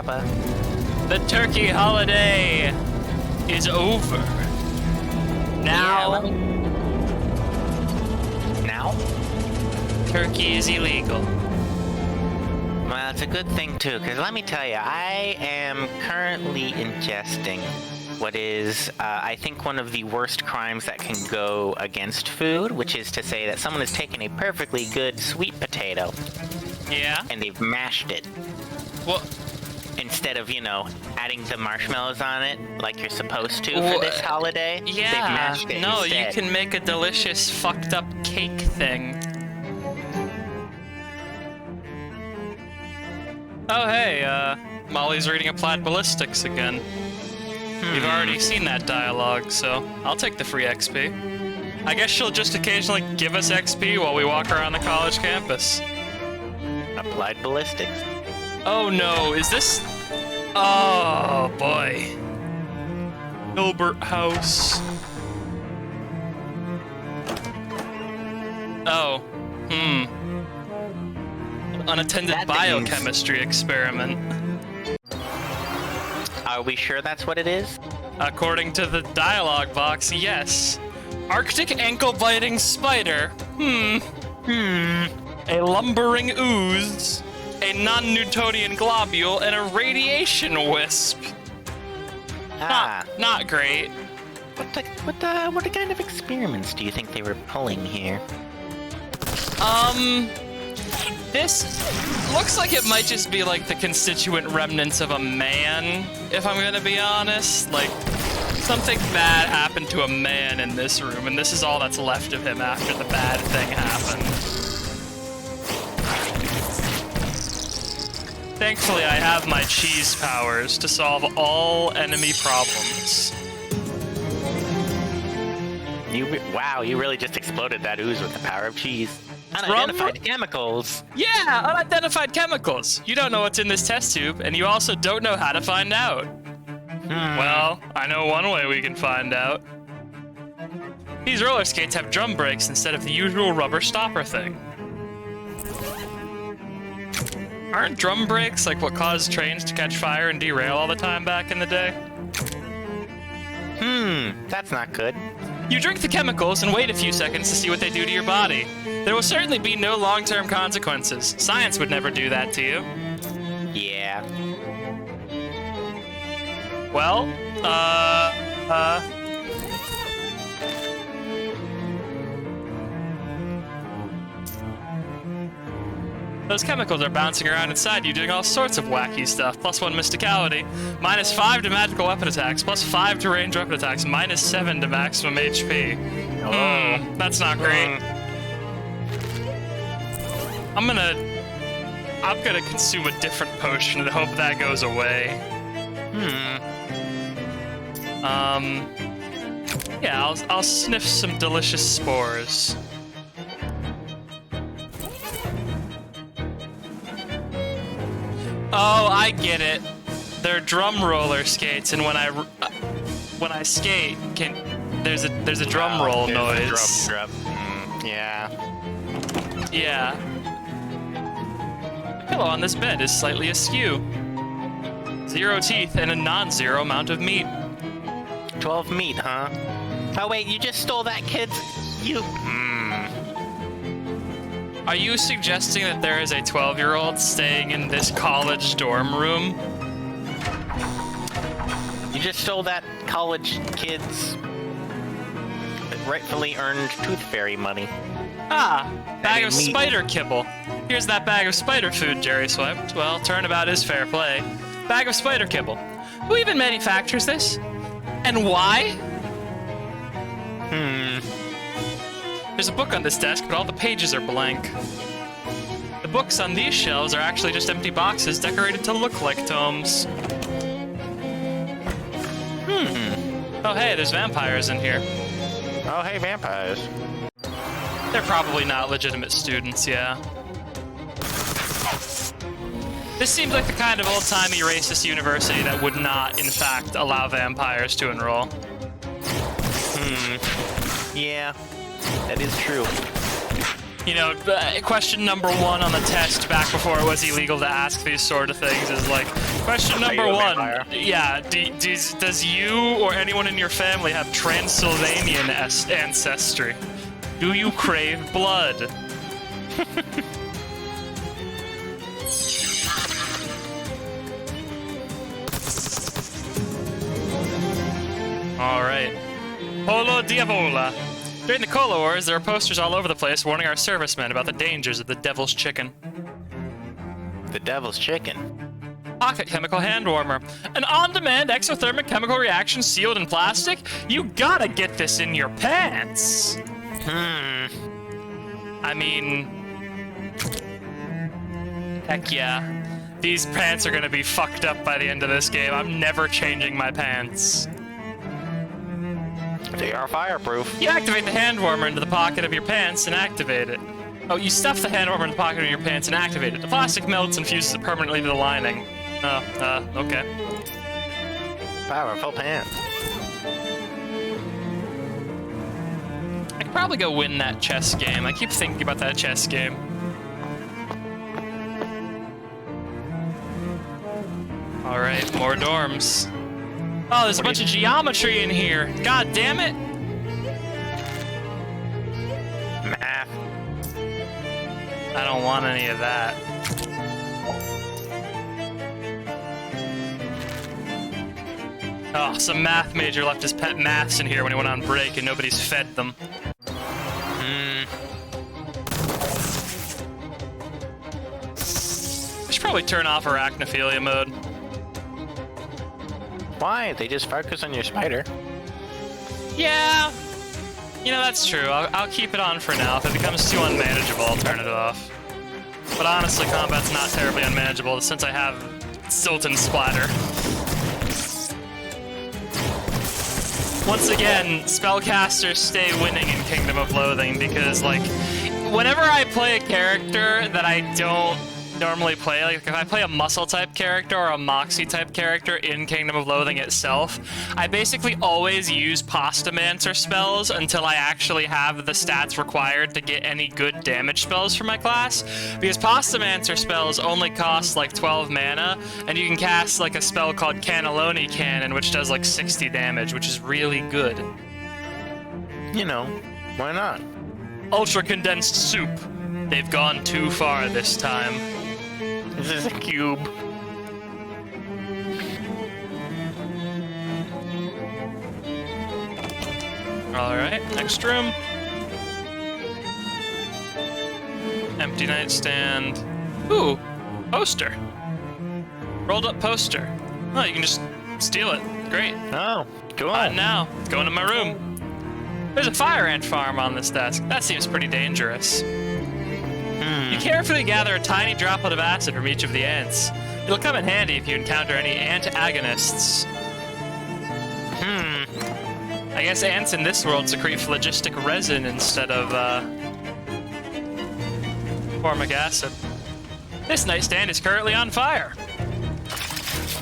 Papa. The turkey holiday is over. Now, Now? turkey is illegal. Well, it's a good thing too, because let me tell you, I am currently ingesting what is, I think, one of the worst crimes that can go against food, which is to say that someone has taken a perfectly good sweet potato Yeah? and they've mashed it. Well, Instead of, adding the marshmallows on it like you're supposed to for this holiday, they've yeah. mashed it No, instead. you can make a delicious fucked up cake thing. Oh, hey, Molly's reading Applied Ballistics again. We've already seen that dialogue, so I'll take the free XP. I guess she'll just occasionally give us XP while we walk around the college campus. Applied ballistics. Oh no, is this... Oh boy. Hilbert House. Oh. Unattended That biochemistry experiment. Are we sure that's what it is? According to the dialogue box, yes. Arctic ankle-biting spider. A lumbering ooze. A non-Newtonian globule, and a radiation wisp. Not great. What kind of experiments do you think they were pulling here? This looks like it might just be like the constituent remnants of a man, if I'm gonna be honest. Like, something bad happened to a man in this room, and this is all that's left of him after the bad thing happened. Thankfully, I have my cheese powers to solve all enemy problems. Wow, you really just exploded that ooze with the power of cheese. Unidentified chemicals. Yeah, unidentified chemicals. You don't know what's in this test tube, and you also don't know how to find out. Well, I know one way we can find out. These roller skates have drum brakes instead of the usual rubber stopper thing. Aren't drum brakes like what caused trains to catch fire and derail all the time back in the day? That's not good. You drink the chemicals and wait a few seconds to see what they do to your body. There will certainly be no long-term consequences. Science would never do that to you. Yeah. Well, those chemicals are bouncing around inside you, doing all sorts of wacky stuff. +1 mysticality, -5 to magical weapon attacks, +5 to ranged weapon attacks, -7 to maximum HP. That's not great. I'm gonna consume a different potion and hope that goes away. Yeah, I'll sniff some delicious spores. Oh, I get it. They're drum roller skates, and when I skate, there's a drum roll noise. Yeah. Yeah. The pillow on this bed is slightly askew. 0 teeth and a non-zero amount of meat. 12 meat, huh? Oh wait, you just stole that kid's... Are you suggesting that there is a 12-year-old staying in this college dorm room? You just stole that college kid's rightfully earned tooth fairy money. Bag of spider kibble. Here's that bag of spider food Jerry swiped. Well, turnabout is fair play. Bag of spider kibble. Who even manufactures this? And why? There's a book on this desk, but all the pages are blank. The books on these shelves are actually just empty boxes decorated to look like tomes. Oh hey, there's vampires in here. Oh hey, vampires. They're probably not legitimate students, yeah. This seems like the kind of old-timey racist university that would not, in fact, allow vampires to enroll. Yeah, that is true. You know, question number 1 on the test back before it was illegal to ask these sort of things is like, question number 1, yeah, does you or anyone in your family have Transylvanian ancestry? Do you crave blood? All right. Polo Diavola. During the Cola Wars, there are posters all over the place warning our servicemen about the dangers of the Devil's Chicken. The Devil's Chicken? Pocket chemical hand warmer. An on-demand exothermic chemical reaction sealed in plastic? You gotta get this in your pants! I mean... Heck yeah. These pants are gonna be fucked up by the end of this game. I'm never changing my pants. They are fireproof. You activate the hand warmer into the pocket of your pants and activate it. Oh, you stuff the hand warmer in the pocket of your pants and activate it. The plastic melts and fuses it permanently to the lining. Okay. Powerful pants. I could probably go win that chess game. I keep thinking about that chess game. Alright, more dorms. Oh, there's a bunch of geometry in here. God damn it. Math. I don't want any of that. Oh, some math major left his pet maths in here when he went on break and nobody's fed them. I should probably turn off arachnophilia mode. Why? They just focus on your spider. Yeah. You know, that's true. I'll keep it on for now. If it becomes too unmanageable, I'll turn it off. But honestly, combat's not terribly unmanageable since I have Sultan Splatter. Once again, spellcasters stay winning in Kingdom of Loathing because, like, whenever I play a character that I don't normally play, like if I play a muscle type character or a moxie type character in Kingdom of Loathing itself, I basically always use Postamancer spells until I actually have the stats required to get any good damage spells for my class, because Postamancer spells only cost like 12 mana, and you can cast like a spell called Cannelloni Cannon, which does like 60 damage, which is really good. You know, why not? Ultra condensed soup. They've gone too far this time. This is a cube. Alright, next room. Empty nightstand. Ooh, poster. Rolled up poster. Oh, you can just steal it. Great. Oh, cool. Now, go into my room. There's a fire ant farm on this desk. That seems pretty dangerous. You carefully gather a tiny droplet of acid from each of the ants. It'll come in handy if you encounter any antagonists. I guess ants in this world secrete phlogistic resin instead of, formic acid. This nightstand is currently on fire.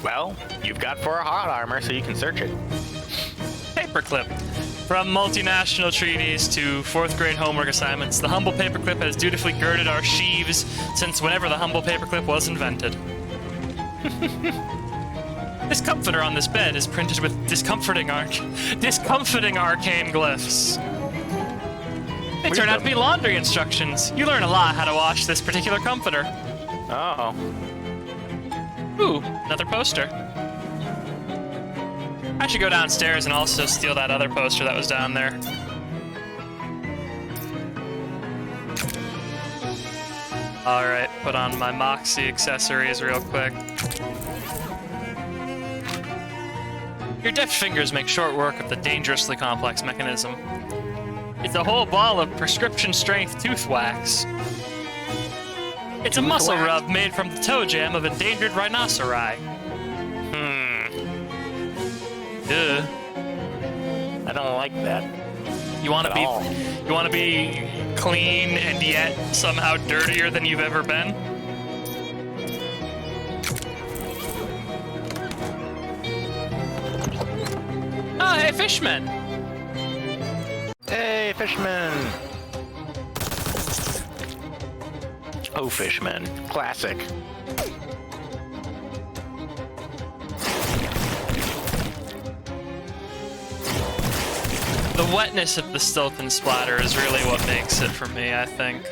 Well, you've got 4 hot armor, so you can search it. Paperclip. From multinational treaties to 4th grade homework assignments, the humble paperclip has dutifully girded our sheaves since whenever the humble paperclip was invented. This comforter on this bed is printed with discomforting arcane glyphs. They turn out to be laundry instructions. You learn a lot how to wash this particular comforter. Oh. Ooh, another poster. I should go downstairs and also steal that other poster that was down there. Alright, put on my Moxie accessories real quick. Your deft fingers make short work of the dangerously complex mechanism. It's a whole ball of prescription-strength tooth wax. It's a muscle rub made from the toe jam of endangered rhinoceri. Duh. I don't like that. You want to be clean and yet somehow dirtier than you've ever been? Oh, hey, Fishman! Hey, Fishman! Oh, Fishman. Classic. The wetness of the Stilton splatter is really what makes it for me, I think.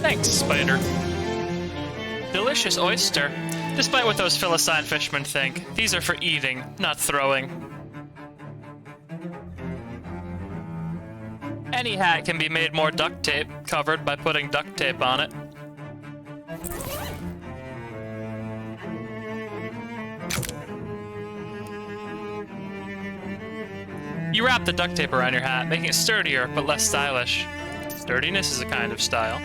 Thanks, Spider. Delicious oyster. Despite what those Philistine fishermen think, these are for eating, not throwing. Any hat can be made more duct tape covered by putting duct tape on it. You wrap the duct tape around your hat, making it sturdier but less stylish. Sturdiness is a kind of style.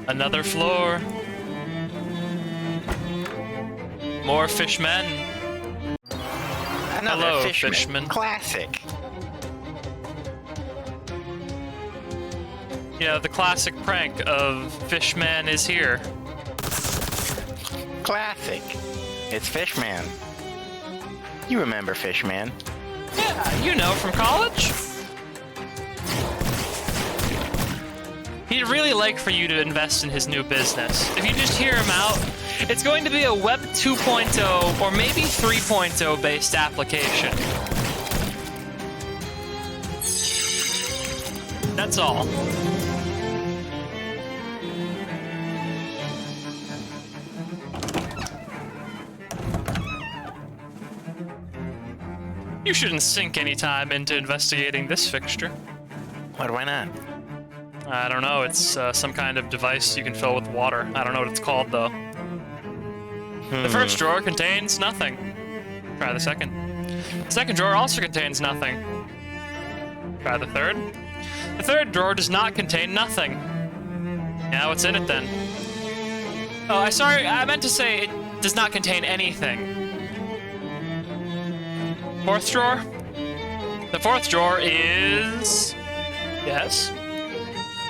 Another floor. More fishmen. Another Hello, fishman. fishman. Classic. Yeah, the classic prank of Fishman is here. Classic. It's Fishman. You remember Fishman? Yeah, you know, from college. He'd really like for you to invest in his new business. If you just hear him out, it's going to be a Web 2.0 or maybe 3.0 based application. That's all. You shouldn't sink any time into investigating this fixture. What, why not? I don't know, it's some kind of device you can fill with water. I don't know what it's called, though. The first drawer contains nothing. Try the second. The second drawer also contains nothing. Try the third. The third drawer does not contain nothing. Yeah, what's in it then? Oh, I meant to say it does not contain anything. Fourth drawer? The fourth drawer is... Yes?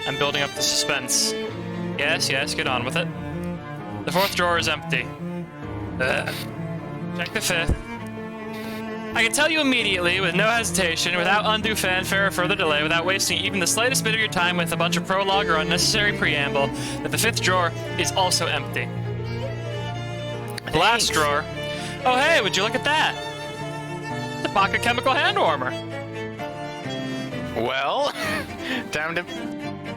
I'm building up the suspense. Yes, get on with it. The fourth drawer is empty. Check the fifth. I can tell you immediately, with no hesitation, without undue fanfare or further delay, without wasting even the slightest bit of your time with a bunch of prologue or unnecessary preamble, that the fifth drawer is also empty. The last drawer... Oh hey, would you look at that? The pocket chemical hand warmer. Well, time to...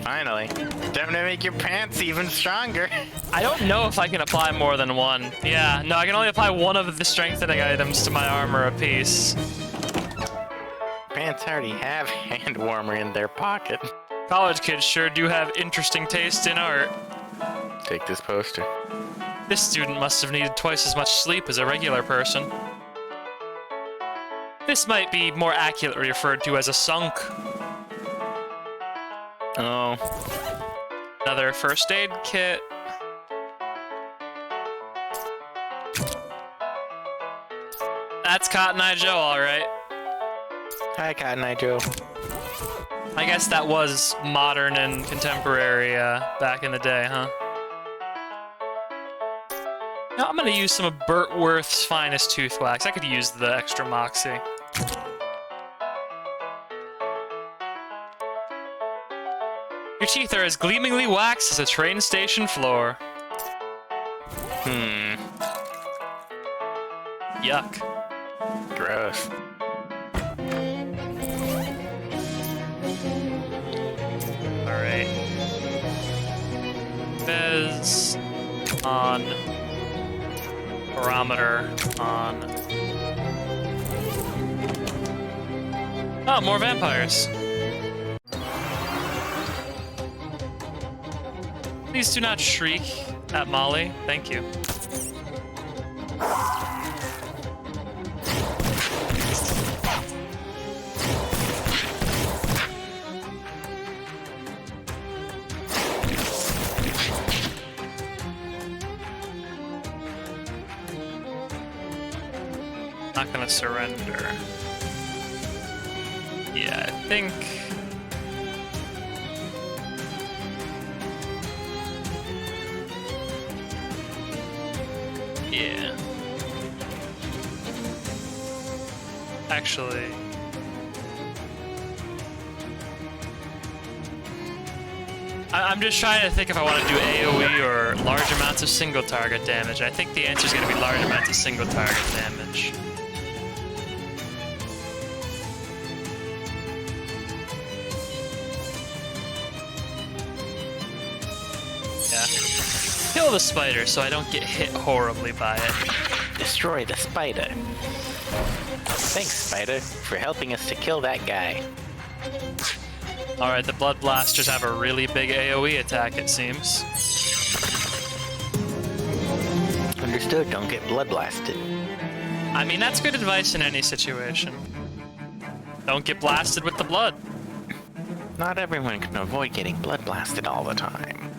Finally. Time to make your pants even stronger. I don't know if I can apply more than one. Yeah, no, I can only apply one of the strengthening items to my armor apiece. Pants already have hand warmer in their pocket. College kids sure do have interesting taste in art. Take this poster. This student must have needed twice as much sleep as a regular person. This might be more accurately referred to as a sunk. Oh. Another first aid kit. That's Cotton Eye Joe, alright. Hi, Cotton Eye Joe. I guess that was modern and contemporary back in the day, huh? Now I'm gonna use some of Burt Worth's finest tooth wax. I could use the extra moxie. Your teeth are as gleamingly waxed as a train station floor. Yuck. Gross. Alright. Bez on. Barometer on. Oh, more vampires. Please do not shriek at Molly. Thank you. Not gonna surrender. Yeah, I think Yeah. Actually... I'm just trying to think if I want to do AoE or large amounts of single target damage. I think the answer is going to be large amounts of single target damage. Yeah. Kill the spider so I don't get hit horribly by it. Destroy the spider. Thanks, spider, for helping us to kill that guy. Alright, the Blood Blasters have a really big AoE attack, it seems. Understood, don't get blood blasted. I mean, that's good advice in any situation. Don't get blasted with the blood. Not everyone can avoid getting blood blasted all the time.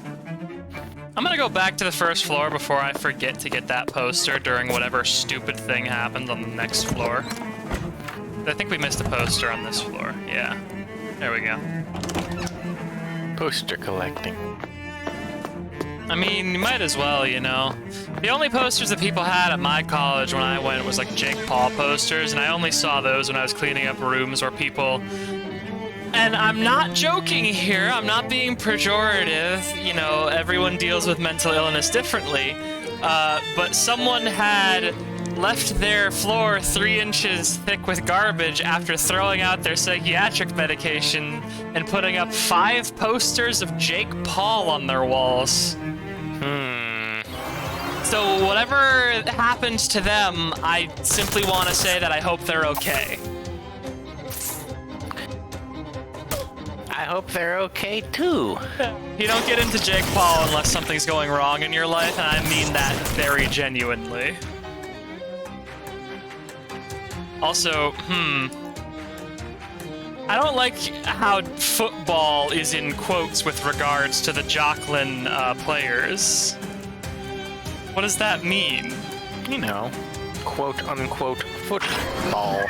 I'm gonna go back to the first floor before I forget to get that poster during whatever stupid thing happened on the next floor. I think we missed a poster on this floor, yeah. There we go. Poster collecting. I mean, you might as well, you know. The only posters that people had at my college when I went was like Jake Paul posters, and I only saw those when I was cleaning up rooms where people... And I'm not joking here, I'm not being pejorative, you know, everyone deals with mental illness differently, but someone had left their floor 3 inches thick with garbage after throwing out their psychiatric medication and putting up 5 posters of Jake Paul on their walls. So whatever happens to them, I simply want to say that I hope they're okay. I hope they're okay too. You don't get into Jake Paul unless something's going wrong in your life, and I mean that very genuinely. Also, I don't like how football is in quotes with regards to the Jocelyn players. What does that mean? You know, quote-unquote football.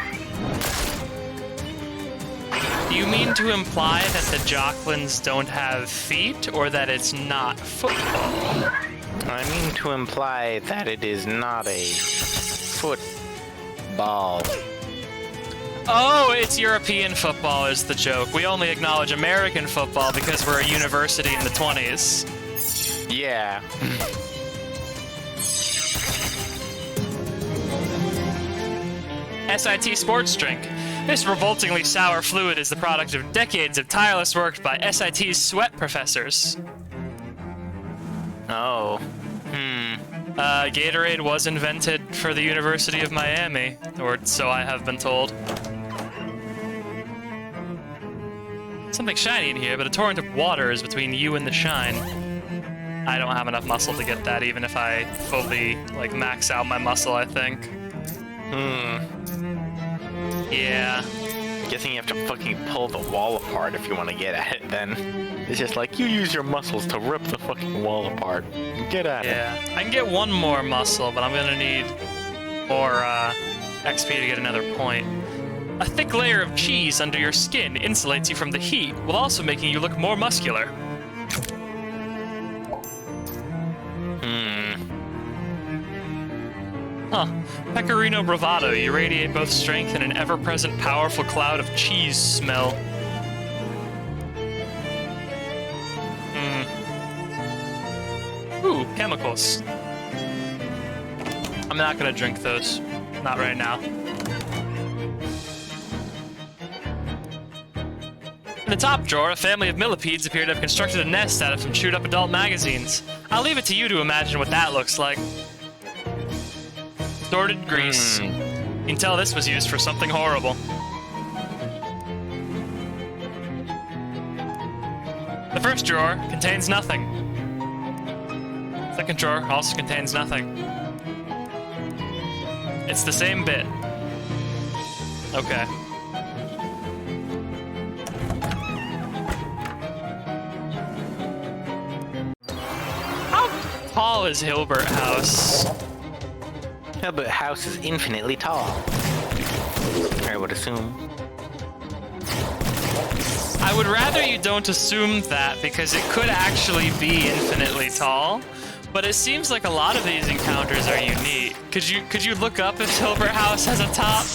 Do you mean to imply that the Jocelyn's don't have feet, or that it's not football? I mean to imply that it is not a football. Oh, it's European football is the joke. We only acknowledge American football because we're a university in the 20s. Yeah. SIT Sports Drink. This revoltingly sour fluid is the product of decades of tireless work by SIT's sweat professors. Oh. Gatorade was invented for the University of Miami, or so I have been told. Something shiny in here, but a torrent of water is between you and the shine. I don't have enough muscle to get that, even if I fully, like, max out my muscle, I think. Yeah. Guessing you have to fucking pull the wall apart if you want to get at it then. It's just like, you use your muscles to rip the fucking wall apart. Get at it. Yeah. I can get one more muscle, but I'm gonna need more XP to get another point. A thick layer of cheese under your skin insulates you from the heat, while also making you look more muscular. Huh. Pecorino Bravado, you radiate both strength and an ever-present powerful cloud of cheese smell. Ooh, chemicals. I'm not gonna drink those. Not right now. In the top drawer, a family of millipedes appear to have constructed a nest out of some chewed-up adult magazines. I'll leave it to you to imagine what that looks like. Sorted grease. You can tell this was used for something horrible. The first drawer contains nothing. Second drawer also contains nothing. It's the same bit. Okay. How tall is Hilbert House? Hilbert House is infinitely tall. I would assume. I would rather you don't assume that, because it could actually be infinitely tall, But it seems like a lot of these encounters are unique. Could you look up if Hilbert House has a top?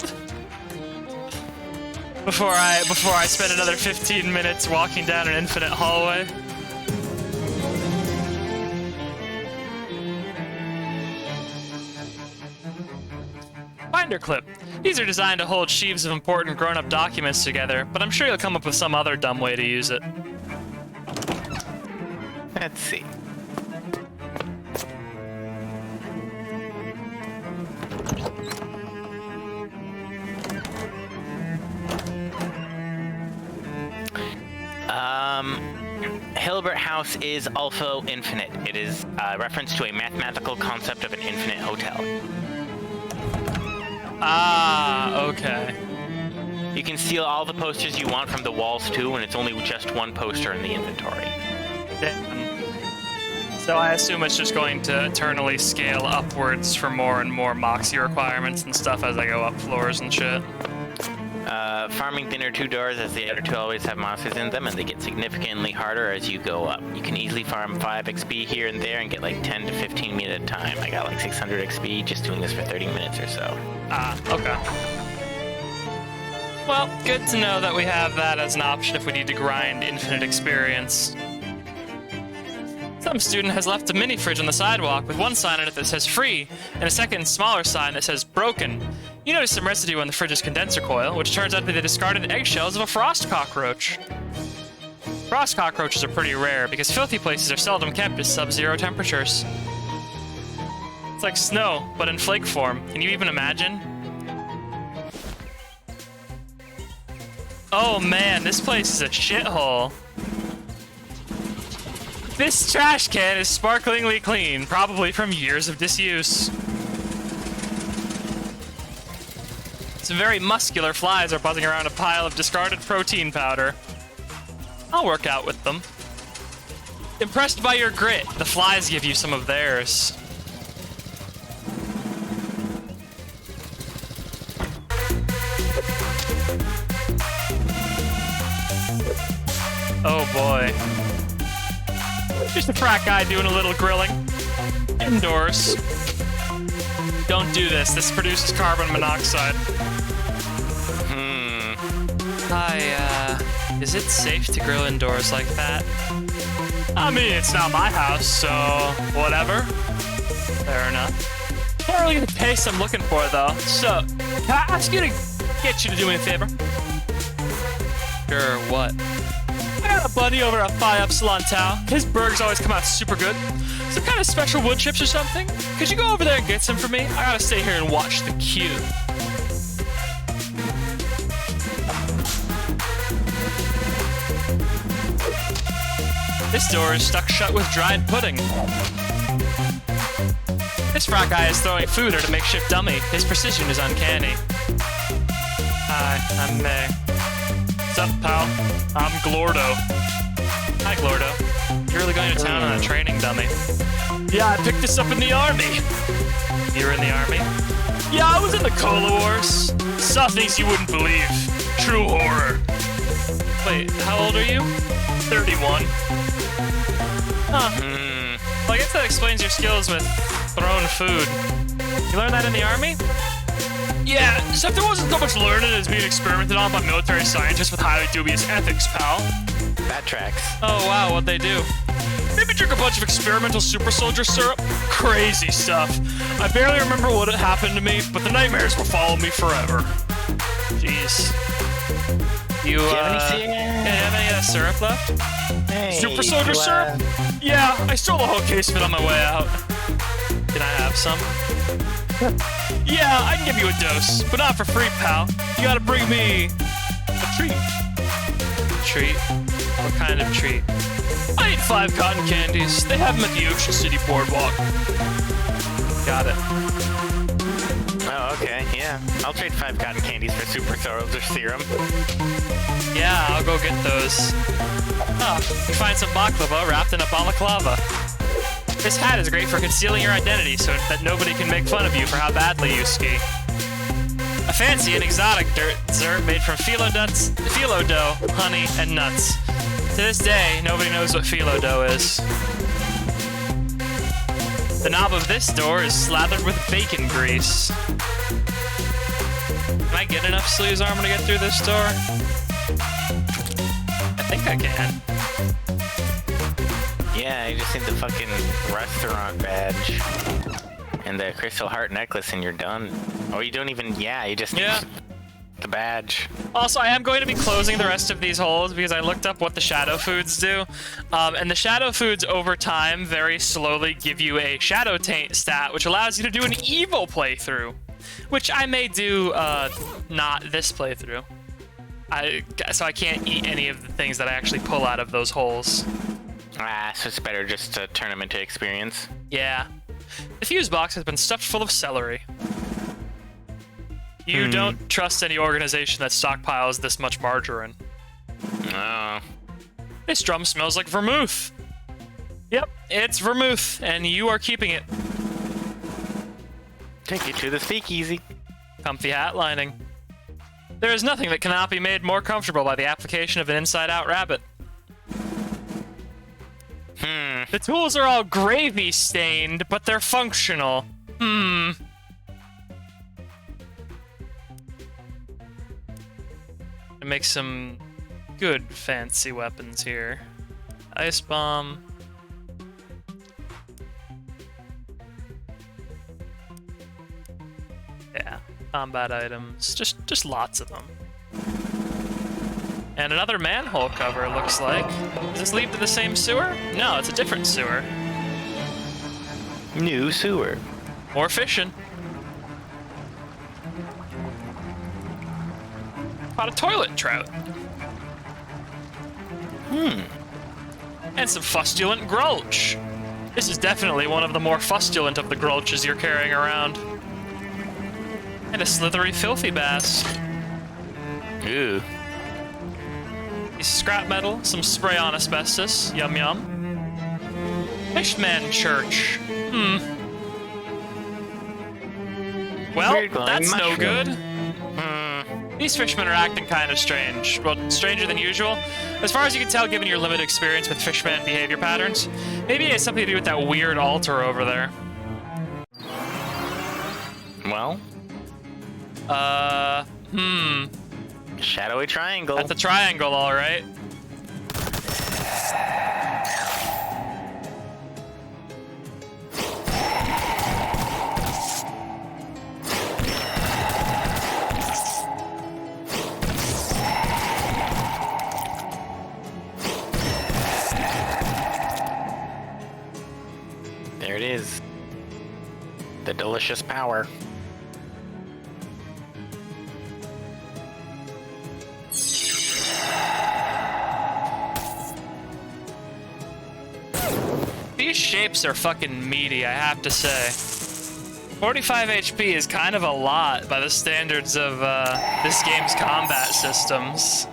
Before I spend another 15 minutes walking down an infinite hallway. Binder clip. These are designed to hold sheaves of important grown-up documents together, but I'm sure you'll come up with some other dumb way to use it. Let's see. Hilbert House is also infinite. It is a reference to a mathematical concept of an infinite hotel. Ah, okay. You can steal all the posters you want from the walls too, and it's only just one poster in the inventory. So I assume it's just going to eternally scale upwards for more and more Moxie requirements and stuff as I go up floors and shit. Farming thinner 2 doors, as the other 2 always have monsters in them, and they get significantly harder as you go up. You can easily farm 5 XP here and there and get like 10 to 15 meat at a time. I got like 600 XP just doing this for 30 minutes or so. Ah, okay. Well, good to know that we have that as an option if we need to grind infinite experience. Some student has left a mini fridge on the sidewalk with one sign on it that says free and a second smaller sign that says broken. You notice some residue on the fridge's condenser coil, which turns out to be the discarded eggshells of a frost cockroach. Frost cockroaches are pretty rare because filthy places are seldom kept at sub-zero temperatures. It's like snow, but in flake form. Can you even imagine? Oh man, this place is a shithole. This trash can is sparklingly clean, probably from years of disuse. Some very muscular flies are buzzing around a pile of discarded protein powder. I'll work out with them. Impressed by your grit, the flies give you some of theirs. Oh boy. Just a frat guy doing a little grilling. Indoors. Don't do this. This produces carbon monoxide. Hi, is it safe to grill indoors like that? I mean, it's not my house, so whatever. Fair enough. Can't really get the taste I'm looking for, though. So, can I ask you to get you to do me a favor? Sure, what? I got a buddy over at Phi Epsilon Tau. His burgers always come out super good. Some kind of special wood chips or something? Could you go over there and get some for me? I gotta stay here and watch the queue. This door is stuck shut with dried pudding. This frat guy is throwing food at a makeshift dummy. His precision is uncanny. Hi, I'm May. What's up, pal? I'm Glordo. Hi, Glordo. You're really going to town on a training dummy. Yeah, I picked this up in the army. You were in the army? Yeah, I was in the Cola Wars. Saw things you wouldn't believe. True horror. Wait, how old are you? 31. Huh. Well, I guess that explains your skills with thrown food. You learned that in the army? Yeah, except there wasn't so much learning as being experimented on by military scientists with highly dubious ethics, pal. That tracks. Oh wow, what'd they do? Maybe drink a bunch of experimental super soldier syrup? Crazy stuff. I barely remember what had happened to me, but the nightmares will follow me forever. Jeez. You have any of that syrup left? Hey, super soldier syrup? Yeah, I stole a whole case of it on my way out. Can I have some? Yeah, I can give you a dose, but not for free, pal. You gotta bring me a treat. Treat? What kind of treat? I ate 5 cotton candies. They have them at the Ocean City Boardwalk. Got it. Oh, okay, yeah. I'll trade 5 cotton candies for super soldier serum. Yeah, I'll go get those. Oh, you find some baklava wrapped in a balaclava. This hat is great for concealing your identity so that nobody can make fun of you for how badly you ski. A fancy and exotic dessert made from phyllo dough, honey, and nuts. To this day, nobody knows what phyllo dough is. The knob of this door is slathered with bacon grease. Can I get enough sleeves armor to get through this door? I think I can. Yeah, you just need the fucking restaurant badge and the crystal heart necklace and you're done. Or you don't even, you just need the badge. Also, I am going to be closing the rest of these holes because I looked up what the shadow foods do. And the shadow foods over time very slowly give you a shadow taint stat, which allows you to do an evil playthrough, which I may do not this playthrough. So I can't eat any of the things that I actually pull out of those holes. So it's better just to turn them into experience. Yeah. The fuse box has been stuffed full of celery. You don't trust any organization that stockpiles this much margarine. No. This drum smells like vermouth. Yep, it's vermouth, and you are keeping it. Take you to the speakeasy. Comfy hat lining. There is nothing that cannot be made more comfortable by the application of an inside-out rabbit. The tools are all gravy-stained, but they're functional. Make some good fancy weapons here. Ice bomb. Yeah, combat items. Just lots of them. And another manhole cover, looks like. Does this lead to the same sewer? No, it's a different sewer. New sewer. More fishing. Caught a toilet trout. And some fustulent grulch. This is definitely one of the more fustulent of the grulches you're carrying around. And a slithery filthy bass. Ooh. Piece of scrap metal, some spray on asbestos. Yum yum. Fishman Church. Well, Weird glowing that's no mushroom. good. These fishmen are acting kind of strange. Well, stranger than usual. As far as you can tell, given your limited experience with fishman behavior patterns, maybe it has something to do with that weird altar over there. Well, shadowy triangle. That's a triangle, all right. There it is. The delicious power. These shapes are fucking meaty, I have to say. 45 HP is kind of a lot by the standards of this game's combat systems.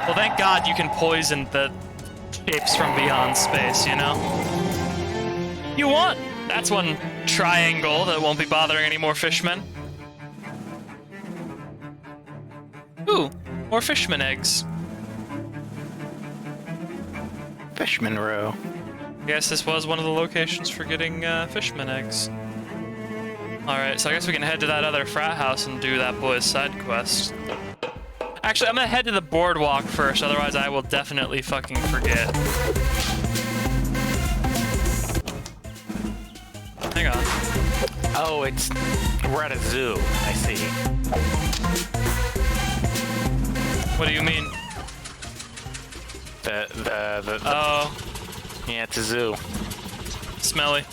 Well, thank God you can poison the shapes from beyond space, you know? You won! That's one triangle that won't be bothering any more fishmen. Ooh, more fishman eggs. Fishman row. Guess this was one of the locations for getting fishman eggs. Alright, so I guess we can head to that other frat house and do that boy's side quest. Actually, I'm gonna head to the boardwalk first, otherwise I will definitely fucking forget. Hang on. Oh, we're at a zoo. I see. What do you mean? Oh, Yeah, it's a zoo. smelly.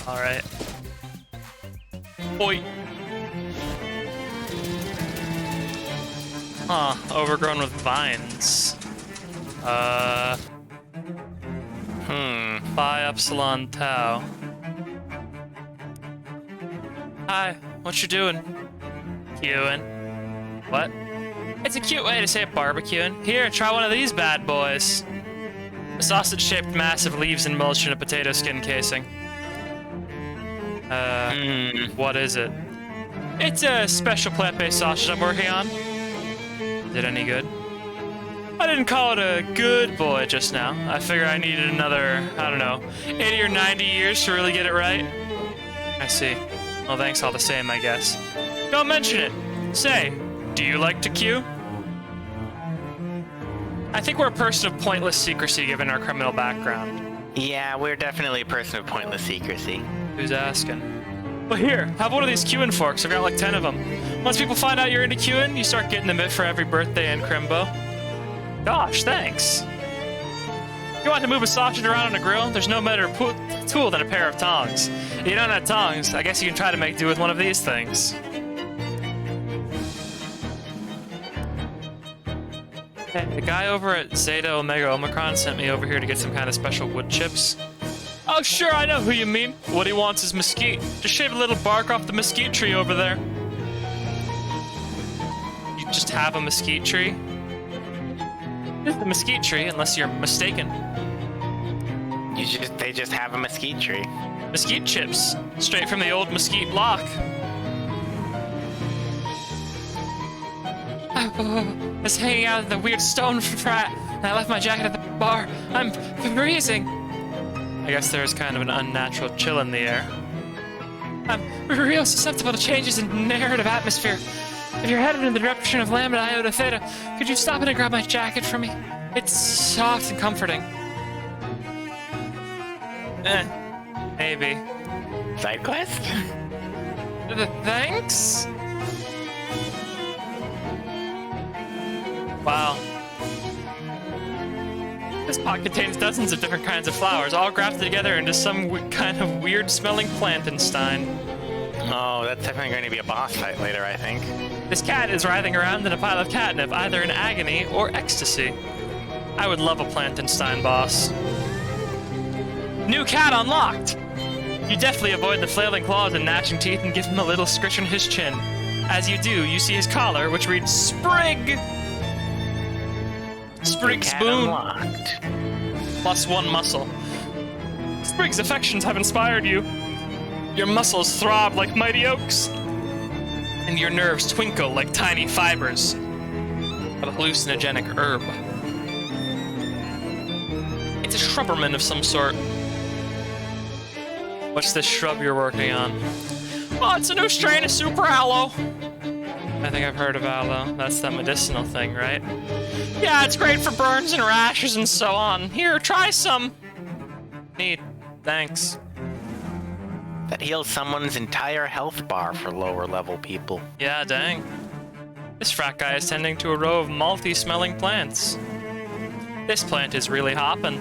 Alright. Oi. Huh, overgrown with vines. Phi Epsilon Tau. Hi, what you doing? Queuing. What? It's a cute way to say barbecuing. Here, try one of these bad boys. A sausage-shaped mass of leaves and mulch in a potato skin casing. What is it? It's a special plant-based sausage I'm working on. Is it any good? I didn't call it a good boy just now. I figure I needed another, I don't know, 80 or 90 years to really get it right. I see. Well, thanks all the same, I guess. Don't mention it. Say, do you like to queue? I think we're a person of pointless secrecy given our criminal background. Yeah, we're definitely a person of pointless secrecy. Who's asking? Well, here, have one of these queuing forks. I've got like 10 of them. Once people find out you're into queuing, you start getting a bit for every birthday in Crimbo. Gosh, thanks. You want to move a sausage around on a grill? There's no better tool than a pair of tongs. If you don't have tongs, I guess you can try to make do with one of these things. Hey, the guy over at Zeta Omega Omicron sent me over here to get some kind of special wood chips. Oh, sure, I know who you mean. What he wants is mesquite. Just shave a little bark off the mesquite tree over there. You just have a mesquite tree? It's a mesquite tree, unless you're mistaken. They just have a mesquite tree. Mesquite chips, straight from the old mesquite block. I was hanging out in the weird stone frat, and I left my jacket at the bar. I'm freezing. I guess there's kind of an unnatural chill in the air. I'm real susceptible to changes in narrative atmosphere. If you're headed in the direction of Lambda Iota Theta, could you stop in and grab my jacket for me? It's soft and comforting. Maybe. Side quest? Thanks? Wow. This pot contains dozens of different kinds of flowers, all grafted together into some kind of weird-smelling plantenstein. Oh, that's definitely going to be a boss fight later, I think. This cat is writhing around in a pile of catnip, either in agony or ecstasy. I would love a plantenstein boss. New cat unlocked! You deftly avoid the flailing claws and gnashing teeth and give him a little scritch on his chin. As you do, you see his collar, which reads Sprig! Sprig's spoon. Unlocked. +1 muscle. Sprig's affections have inspired you. Your muscles throb like mighty oaks, and your nerves twinkle like tiny fibers of a hallucinogenic herb. It's a shrubberman of some sort. What's this shrub you're working on? Oh, it's a new strain of super aloe. I think I've heard of aloe. That's that medicinal thing, right? Yeah, it's great for burns and rashes and so on. Here, try some. Neat. Thanks. That heals someone's entire health bar for lower level people. Yeah, dang. This frat guy is tending to a row of malty-smelling plants. This plant is really hoppin'.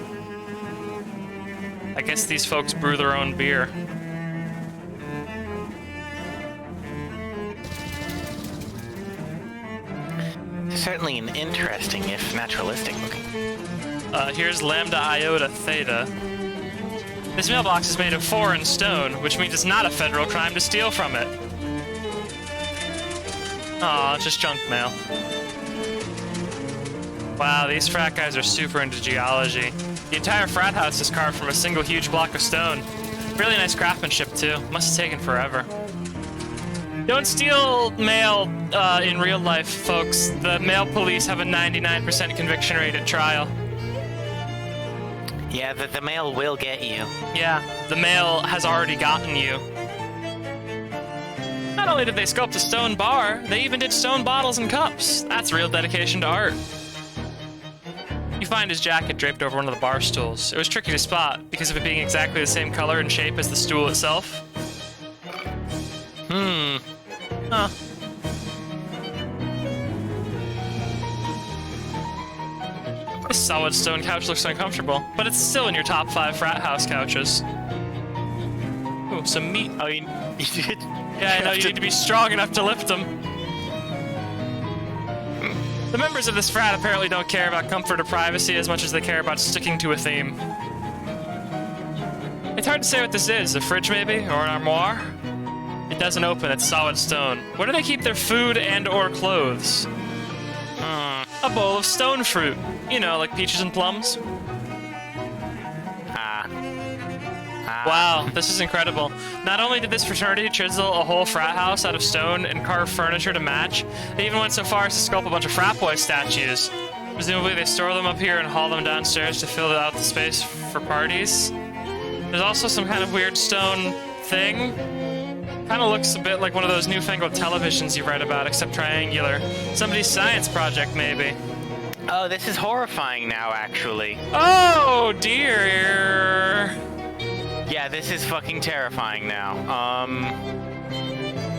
I guess these folks brew their own beer. Certainly an interesting, if naturalistic looking. Here's Lambda Iota Theta. This mailbox is made of foreign stone, which means it's not a federal crime to steal from it. Aw, just junk mail. Wow, these frat guys are super into geology. The entire frat house is carved from a single huge block of stone. Really nice craftsmanship, too. Must have taken forever. Don't steal mail in real life, folks. The mail police have a 99% conviction rate at trial. Yeah, the mail will get you. Yeah, the mail has already gotten you. Not only did they sculpt a stone bar, they even did stone bottles and cups. That's real dedication to art. You find his jacket draped over one of the bar stools. It was tricky to spot because of it being exactly the same color and shape as the stool itself. Huh. This solid stone couch looks uncomfortable, but it's still in your top 5 frat house couches. Ooh, some meat. Oh, you did? Yeah, I know, you need to be strong enough to lift them. The members of this frat apparently don't care about comfort or privacy as much as they care about sticking to a theme. It's hard to say what this is, a fridge maybe, or an armoire? It doesn't open, it's solid stone. Where do they keep their food and or clothes? A bowl of stone fruit. You know, like peaches and plums. Wow, this is incredible. Not only did this fraternity chisel a whole frat house out of stone and carve furniture to match, they even went so far as to sculpt a bunch of frat boy statues. Presumably they store them up here and haul them downstairs to fill out the space for parties. There's also some kind of weird stone thing. Kind of looks a bit like one of those newfangled televisions you read about, except triangular. Somebody's science project, maybe. Oh, this is horrifying now, actually. Oh, dear. Yeah, this is fucking terrifying now.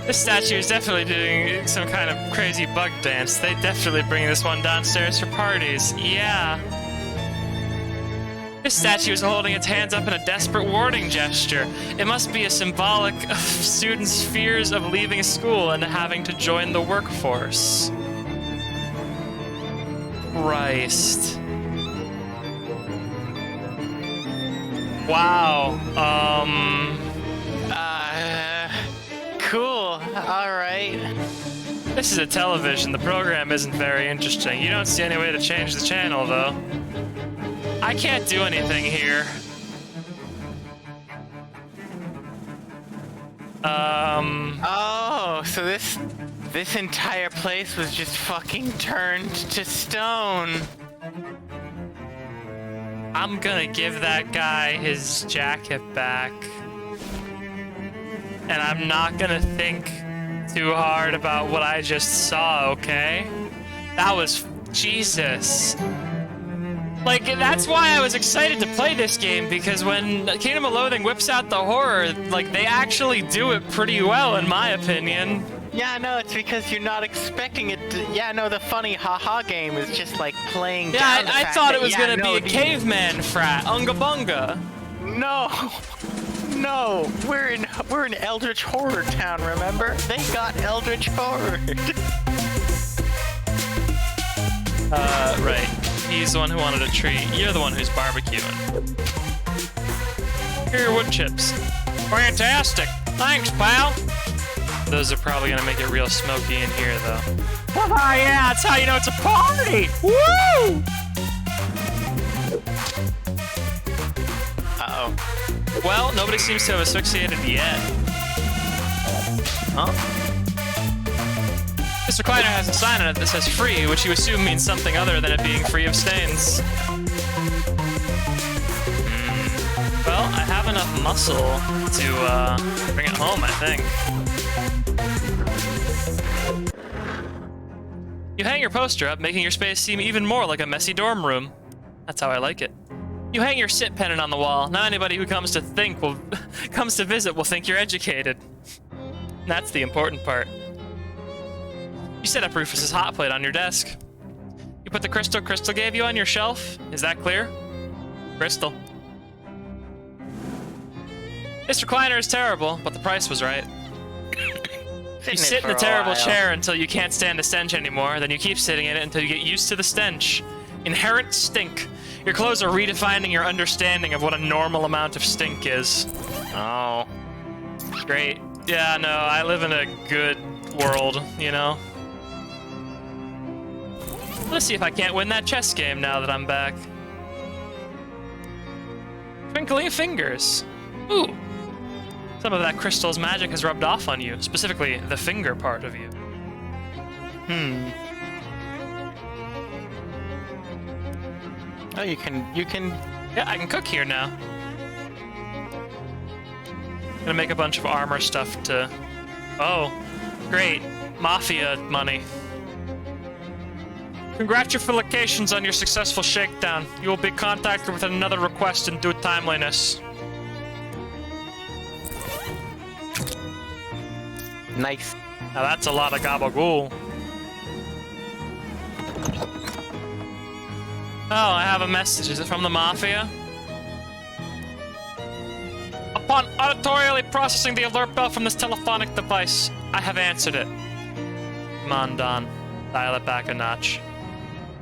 This statue is definitely doing some kind of crazy bug dance. They definitely bring this one downstairs for parties. Yeah. This statue is holding its hands up in a desperate warning gesture. It must be a symbolic of students' fears of leaving school and having to join the workforce. Christ. Wow. Cool. Alright. This is a television. The program isn't very interesting. You don't see any way to change the channel, though. I can't do anything here. Oh, so this entire place was just fucking turned to stone. I'm gonna give that guy his jacket back. And I'm not gonna think too hard about what I just saw, okay? That was... Jesus. Like, that's why I was excited to play this game, because when Kingdom of Loathing whips out the horror, like, they actually do it pretty well, in my opinion. Yeah, no, it's because you're not expecting it to... Yeah, no, the funny haha game is just, like, playing down the I fact thought that, it was yeah, gonna no, be a caveman frat, Unga Bunga. No! No! We're in Eldritch Horror Town, remember? They got Eldritch Horror. Right. He's the one who wanted a treat. You're the one who's barbecuing. Here are your wood chips. Fantastic! Thanks, pal! Those are probably gonna make it real smoky in here, though. Oh, yeah, that's how you know it's a party! Woo! Uh-oh. Well, nobody seems to have asphyxiated yet. Huh? Mr. Kleiner has a sign on it that says free, which you assume means something other than it being free of stains. Well, I have enough muscle to bring it home, I think. You hang your poster up, making your space seem even more like a messy dorm room. That's how I like it. You hang your sit pennant on the wall. Now anybody who comes to visit will think you're educated. That's the important part. You set up Rufus's hot plate on your desk. You put the crystal gave you on your shelf. Is that clear? Crystal. Mr. Kleiner is terrible, but the price was right. You sit in the terrible chair until you can't stand the stench anymore, then you keep sitting in it until you get used to the stench. Inherent stink. Your clothes are redefining your understanding of what a normal amount of stink is. Oh. Great. Yeah, no, I live in a good world, you know? Let's see if I can't win that chess game now that I'm back. Twinkling fingers. Ooh. Some of that crystal's magic has rubbed off on you, specifically the finger part of you. Oh, you can... Yeah, I can cook here now. Gonna make a bunch of armor stuff to... Oh, great. Mafia money. Congratulations on your successful shakedown. You will be contacted with another request in due timeliness. Nice. Now that's a lot of gabagool. Oh, I have a message. Is it from the Mafia? Upon auditorially processing the alert bell from this telephonic device, I have answered it. Come on, Don. Dial it back a notch.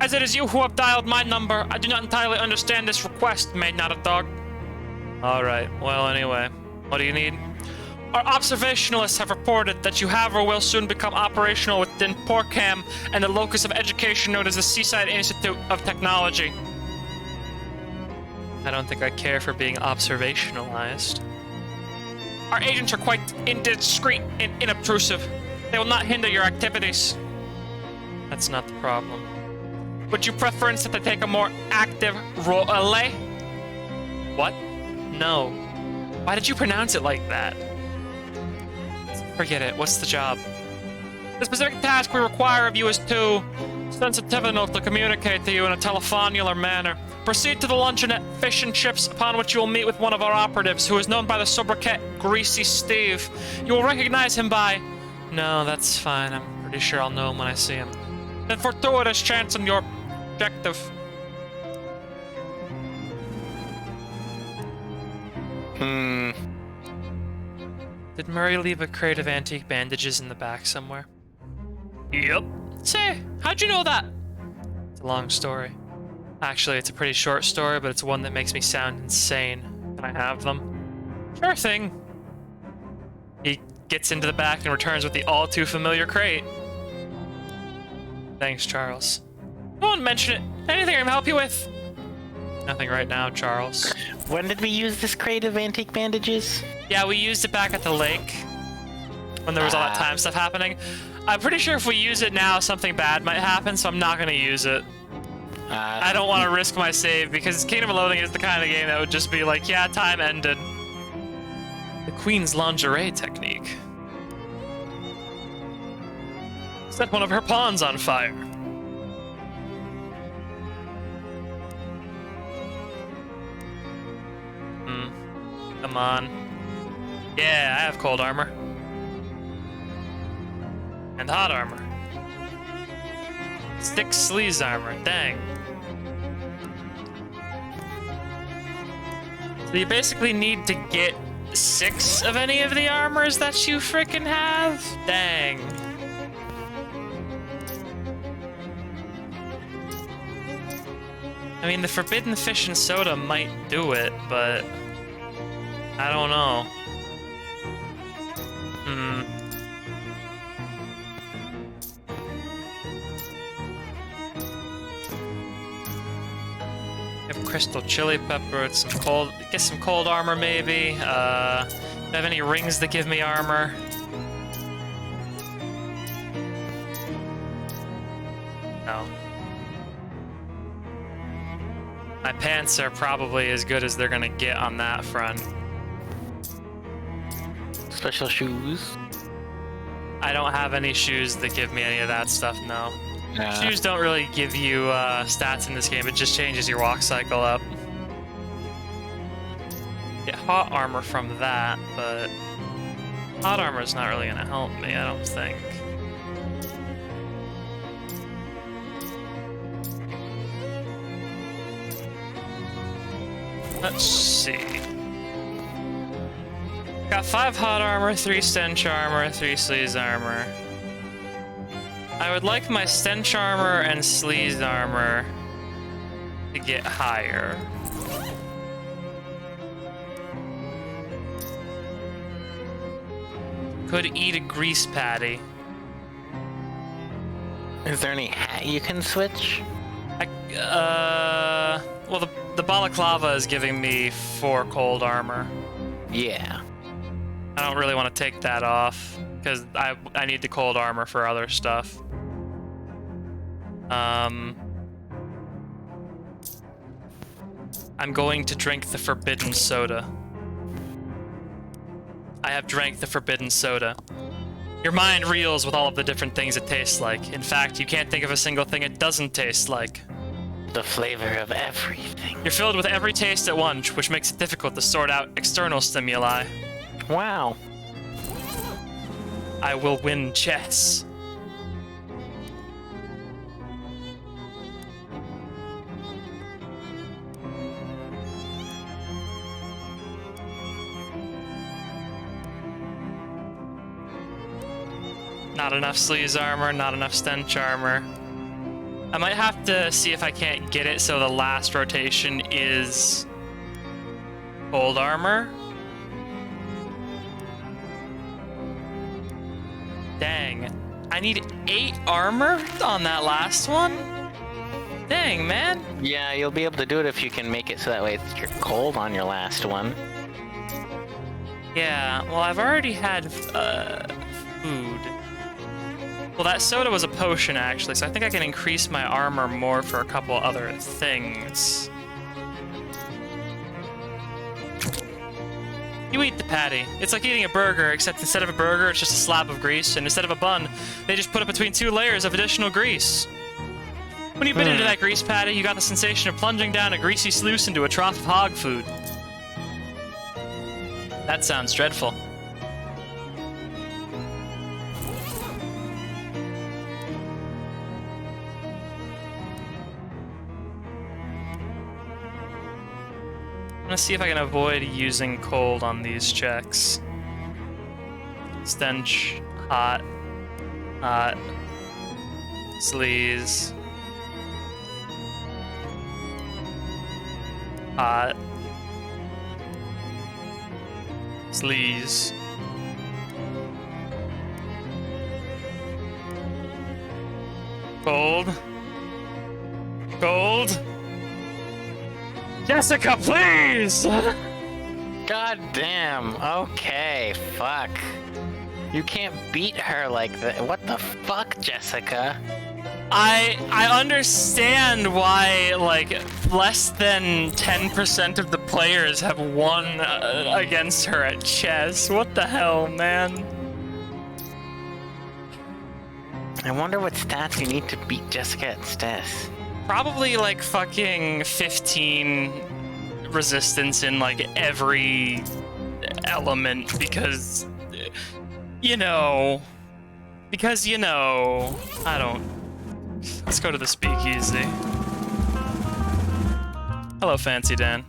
As it is you who have dialed my number, I do not entirely understand this request, made not a dog. Alright, well anyway. What do you need? Our observationalists have reported that you have or will soon become operational within Porkham and the locus of education known as the Seaside Institute of Technology. I don't think I care for being observationalized. Our agents are quite indiscreet and inobtrusive. They will not hinder your activities. That's not the problem. Would you preference that they take a more active role? What? No. Why did you pronounce it like that? Forget it. What's the job? The specific task we require of you is to sensitively to communicate to you in a telephonular manner. Proceed to the luncheon at Fish and Chips, upon which you will meet with one of our operatives, who is known by the sobriquet Greasy Steve. You will recognize him by... No, that's fine. I'm pretty sure I'll know him when I see him. Then fortuitous chance on your objective. Did Murray leave a crate of antique bandages in the back somewhere? Yep. Say, how'd you know that? It's a long story. Actually, it's a pretty short story, but it's one that makes me sound insane. Can I have them? Sure thing. He gets into the back and returns with the all-too-familiar crate. Thanks, Charles. Don't mention it. Anything I can help you with? Nothing right now, Charles. When did we use this crate of antique bandages? Yeah, we used it back at the lake when there was all that time stuff happening. I'm pretty sure if we use it now, something bad might happen, so I'm not going to use it. I don't want to risk my save, because Kingdom of Loathing is the kind of game that would just be like, yeah, time ended. The Queen's lingerie technique. Set one of her pawns on fire. Come on. Yeah, I have cold armor. And hot armor. Stick sleaze armor, dang. So you basically need to get 6 of any of the armors that you frickin' have? Dang. I mean, the Forbidden Fish and Soda might do it, but... I don't know. Have crystal chili pepper, some cold. Get some cold armor, maybe. Do I have any rings that give me armor? No. My pants are probably as good as they're gonna get on that front. Special shoes? I don't have any shoes that give me any of that stuff, no. Shoes don't really give you stats in this game, it just changes your walk cycle up. Get hot armor from that, but hot armor is not really gonna help me, I don't think. Let's see. Got 5 hot armor, 3 stench armor, 3 sleaze armor. I would like my stench armor and sleaze armor to get higher. Could eat a grease patty. Is there any hat you can switch? Well, the balaclava is giving me 4 cold armor. Yeah. I don't really want to take that off, because I need the cold armor for other stuff. I'm going to drink the forbidden soda. I have drank the forbidden soda. Your mind reels with all of the different things it tastes like. In fact, you can't think of a single thing it doesn't taste like. The flavor of everything. You're filled with every taste at once, which makes it difficult to sort out external stimuli. Wow. I will win chess. Not enough sleaze armor, not enough stench armor. I might have to see if I can't get it so the last rotation is cold armor. Dang. I need 8 armor on that last one? Dang, man. Yeah, you'll be able to do it if you can make it so that way you're cold on your last one. Yeah, well, I've already had food. Well, that soda was a potion, actually, so I think I can increase my armor more for a couple other things. You eat the patty. It's like eating a burger, except instead of a burger, it's just a slab of grease, and instead of a bun, they just put it between 2 layers of additional grease. When you bit into that grease patty, you got the sensation of plunging down a greasy sluice into a trough of hog food. That sounds dreadful. I'm gonna see if I can avoid using cold on these checks. Stench, hot, sleaze, hot, sleaze. Cold. Cold. Jessica, please! God damn. Okay, fuck. You can't beat her like that. What the fuck, Jessica? I understand why, like, less than 10% of the players have won against her at chess. What the hell, man? I wonder what stats you need to beat Jessica at chess. Probably, like, fucking 15 resistance in, like, every element, because, you know, I don't... Let's go to the speakeasy. Hello, Fancy Dan.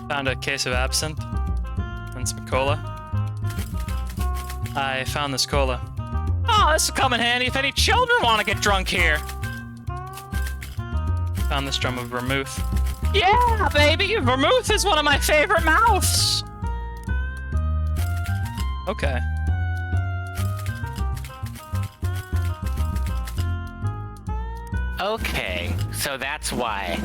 Found a case of absinthe and some cola. I found this cola. Oh, this will come in handy if any children want to get drunk here. Found this drum of vermouth. Yeah, baby! Vermouth is one of my favorite mouths! Okay. Okay, so that's why.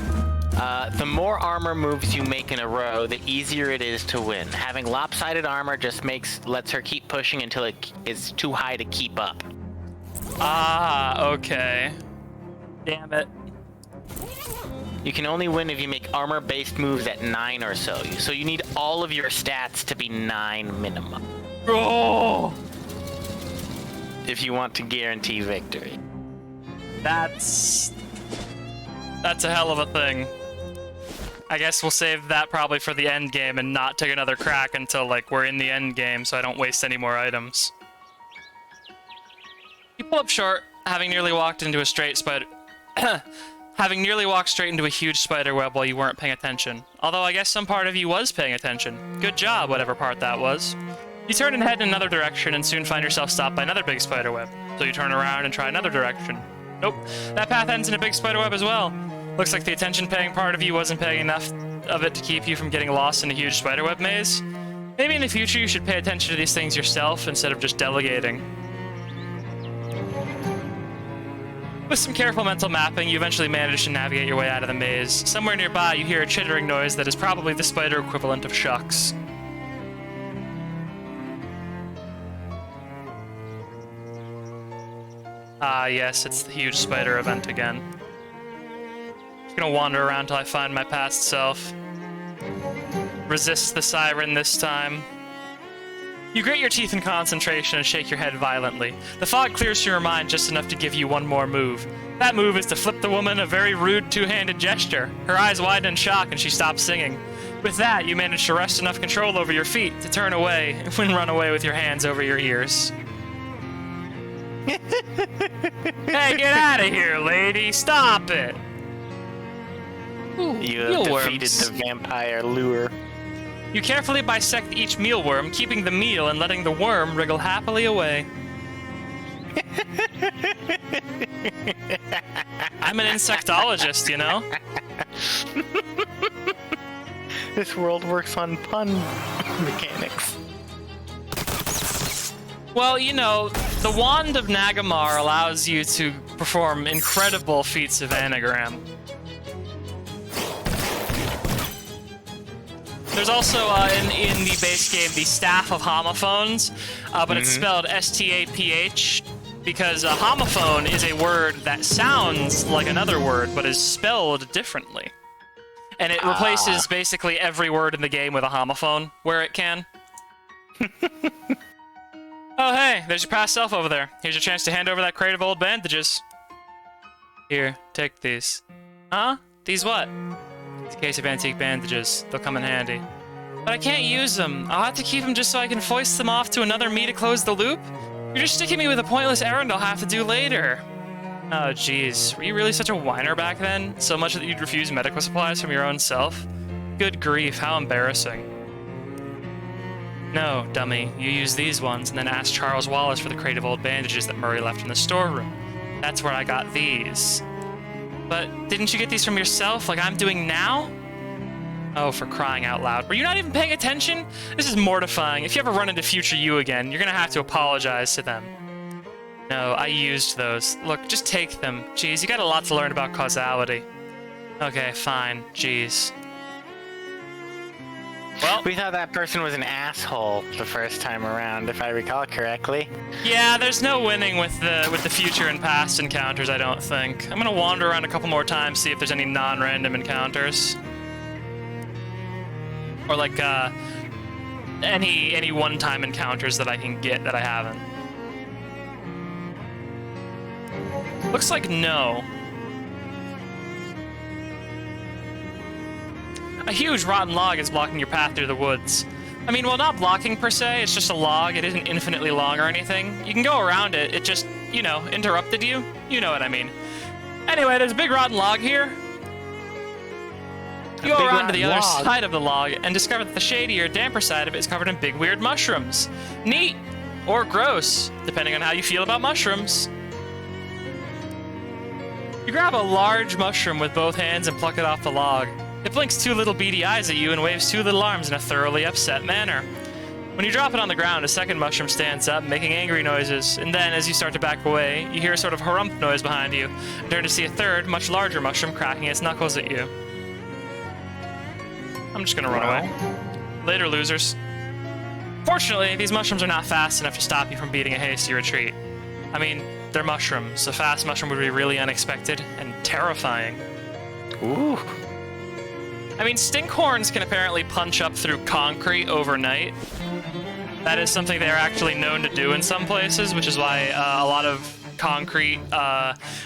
The more armor moves you make in a row, the easier it is to win. Having lopsided armor just lets her keep pushing until it is too high to keep up. Ah, okay. Damn it. You can only win if you make armor-based moves at 9 or so. So you need all of your stats to be 9 minimum. Oh! If you want to guarantee victory. That's a hell of a thing. I guess we'll save that probably for the end game and not take another crack until, like, we're in the end game so I don't waste any more items. You pull up short, having nearly walked into a straight spider... having nearly walked straight into a huge spider web while you weren't paying attention. Although I guess some part of you was paying attention. Good job, whatever part that was. You turn and head in another direction and soon find yourself stopped by another big spider web. So you turn around and try another direction. Nope, that path ends in a big spider web as well. Looks like the attention-paying part of you wasn't paying enough of it to keep you from getting lost in a huge spider web maze. Maybe in the future you should pay attention to these things yourself instead of just delegating. With some careful mental mapping, you eventually manage to navigate your way out of the maze. Somewhere nearby, you hear a chittering noise that is probably the spider equivalent of shucks. Ah, yes, it's the huge spider event again. Just gonna wander around till I find my past self. Resist the siren this time. You grit your teeth in concentration and shake your head violently. The fog clears from your mind just enough to give you one more move. That move is to flip the woman a very rude two-handed gesture. Her eyes widen in shock and she stops singing. With that, you manage to wrest enough control over your feet to turn away and run away with your hands over your ears. Hey, get out of here, lady! Stop it! Ooh, You have defeated the vampire lure. You carefully bisect each mealworm, keeping the meal and letting the worm wriggle happily away. I'm an insectologist, you know? This world works on pun mechanics. Well, you know, the Wand of Nagamar allows you to perform incredible feats of anagram. There's also in the base game the Staff of Homophones, but it's spelled S-T-A-P-H because a homophone is a word that sounds like another word but is spelled differently. And it replaces basically every word in the game with a homophone where it can. Oh, hey, there's your past self over there. Here's your chance to hand over that crate of old bandages. Here, take these. Huh? These what? It's a case of antique bandages. They'll come in handy. But I can't use them. I'll have to keep them just so I can foist them off to another me to close the loop? You're just sticking me with a pointless errand I'll have to do later. Oh, jeez. Were you really such a whiner back then? So much that you'd refuse medical supplies from your own self? Good grief, how embarrassing. No, dummy. You use these ones and then ask Charles Wallace for the crate of old bandages that Murray left in the storeroom. That's where I got these. But didn't you get these from yourself like I'm doing now? Oh, for crying out loud. Were you not even paying attention? This is mortifying. If you ever run into future you again, you're gonna have to apologize to them. No, I used those. Look, just take them. Jeez, you got a lot to learn about causality. Okay, fine. Jeez. Well, we thought that person was an asshole the first time around, if I recall correctly. Yeah, there's no winning with the future and past encounters, I don't think. I'm gonna wander around a couple more times, see if there's any non-random encounters. Or like any one-time encounters that I can get that I haven't. Looks like no. A huge rotten log is blocking your path through the woods. I mean, well, not blocking per se, it's just a log. It isn't infinitely long or anything. You can go around it. It just, you know, interrupted you. You know what I mean. Anyway, there's a big rotten log here. You go around to the other side of the log and discover that the shadier, damper side of it is covered in big, weird mushrooms. Neat! Or gross, depending on how you feel about mushrooms. You grab a large mushroom with both hands and pluck it off the log. It blinks two little beady eyes at you and waves two little arms in a thoroughly upset manner. When you drop it on the ground, a second mushroom stands up, making angry noises, and then, as you start to back away, you hear a sort of harump noise behind you, and turn to see a third, much larger mushroom cracking its knuckles at you. I'm just gonna run away. Later, losers. Fortunately, these mushrooms are not fast enough to stop you from beating a hasty retreat. I mean, they're mushrooms. A fast mushroom would be really unexpected and terrifying. Ooh. I mean, stinkhorns can apparently punch up through concrete overnight. That is something they're actually known to do in some places, which is why a lot of concrete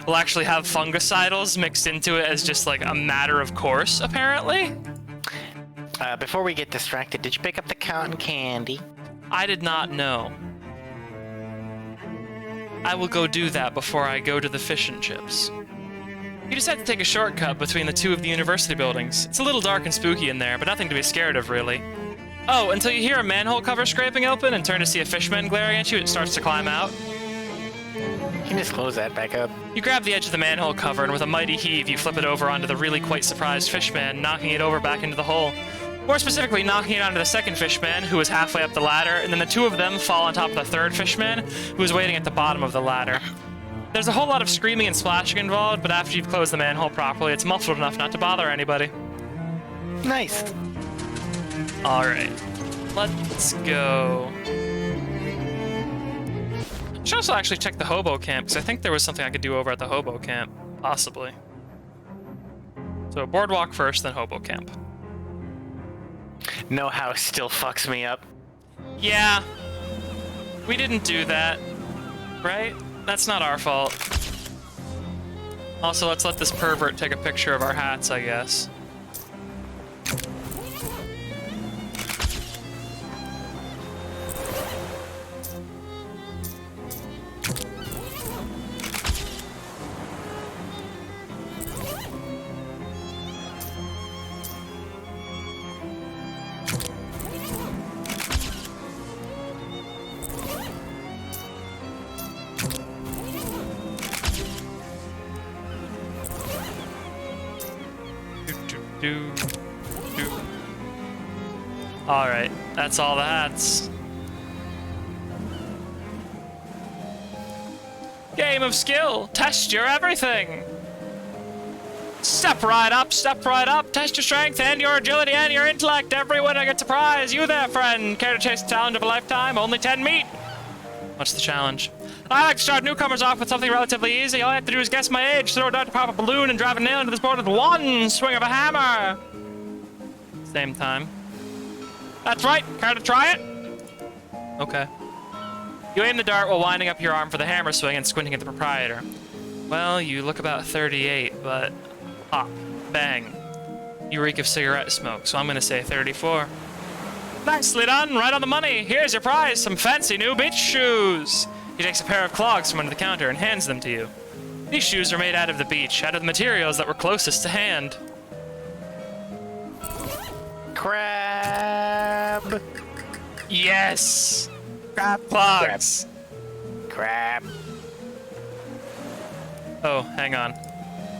will actually have fungicidals mixed into it as just like a matter of course, apparently. Before we get distracted, did you pick up the cotton candy? I did not know. I will go do that before I go to the fish and chips. You just have to take a shortcut between the two of the university buildings. It's a little dark and spooky in there, but nothing to be scared of, really. Oh, until you hear a manhole cover scraping open and turn to see a fishman glaring at you, it starts to climb out. You can just close that back up. You grab the edge of the manhole cover, and with a mighty heave, you flip it over onto the really quite surprised fishman, knocking it over back into the hole. More specifically, knocking it onto the second fishman, who is halfway up the ladder, and then the two of them fall on top of the third fishman, who is waiting at the bottom of the ladder. There's a whole lot of screaming and splashing involved, but after you've closed the manhole properly, it's muffled enough not to bother anybody. Nice. Alright. Let's go. I should also actually check the hobo camp, because I think there was something I could do over at the hobo camp. Possibly. So boardwalk first, then hobo camp. No house still fucks me up. Yeah. We didn't do that. Right? That's not our fault. Also, let's let this pervert take a picture of our hats, I guess. Alright, that's all the hats. Game of skill! Test your everything! Step right up, step right up. Test your strength and your agility and your intellect. Every winner gets a prize. You there, friend. Care to chase the challenge of a lifetime? Only 10 meet. What's the challenge? I like to start newcomers off with something relatively easy. All you have to do is guess my age, throw a dart to pop a balloon, and drive a nail into this board with one swing of a hammer. Same time. That's right. Care to try it? Okay. You aim the dart while winding up your arm for the hammer swing and squinting at the proprietor. Well, you look about 38, but... pop. Bang. You reek of cigarette smoke, so I'm gonna say 34. Nicely done, right on the money. Here's your prize, some fancy new beach shoes. He takes a pair of clogs from under the counter and hands them to you. These shoes are made out of the beach, out of the materials that were closest to hand. Crab. Yes! Crab clogs. Crab. Oh, hang on.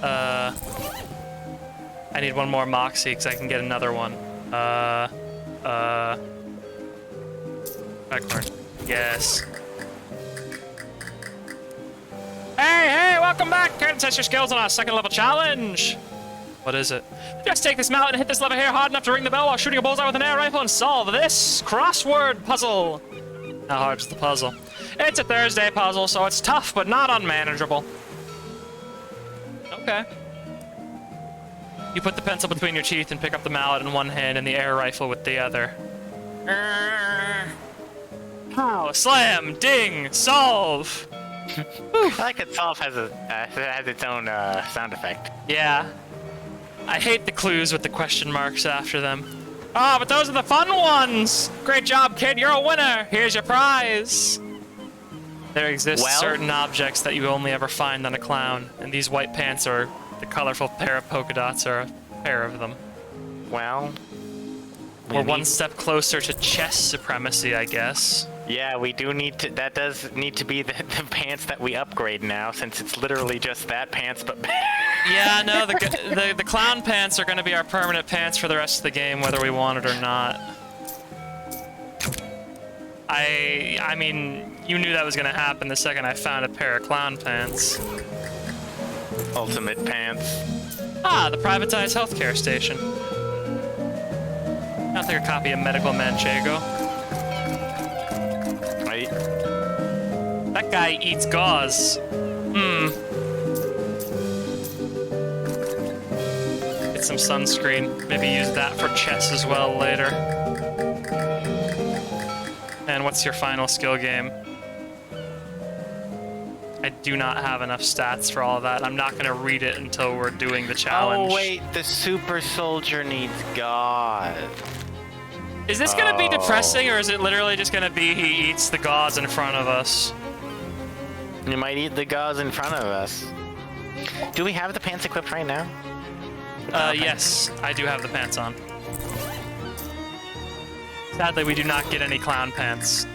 I need one more Moxie because I can get another one. Backburn. Yes. Hey, welcome back! Care to test your skills on our second level challenge? What is it? Just take this mountain and hit this lever here hard enough to ring the bell while shooting a bullseye with an air rifle and solve this crossword puzzle. How hard is the puzzle? It's a Thursday puzzle, so it's tough but not unmanageable. Okay. You put the pencil between your teeth and pick up the mallet in one hand and the air rifle with the other. Pow! Slam! Ding! Solve! I like that solve has its own sound effect. Yeah. I hate the clues with the question marks after them. Oh, but those are the fun ones! Great job, kid, you're a winner! Here's your prize! There exist certain objects that you only ever find on a clown, and these white pants or the colorful pair of polka dots are a pair of them. Well... We're one step closer to chess supremacy, I guess. Yeah, we do need to... That does need to be the pants that we upgrade now, since it's literally just that pants, but... Yeah, no, the clown pants are going to be our permanent pants for the rest of the game, whether we want it or not. I mean, you knew that was going to happen the second I found a pair of clown pants. Ultimate pants. Ah, the privatized healthcare station. I'll take a copy of Medical Manchego. Right. That guy eats gauze. Get some sunscreen. Maybe use that for chess as well later. And what's your final skill game? I do not have enough stats for all of that. I'm not going to read it until we're doing the challenge. Oh, wait. The super soldier needs gauze. Is this going to be depressing, or is it literally just going to be he eats the gauze in front of us? You might eat the gauze in front of us. Do we have the pants equipped right now? Yes, I do have the pants on. Sadly, we do not get any clown pants.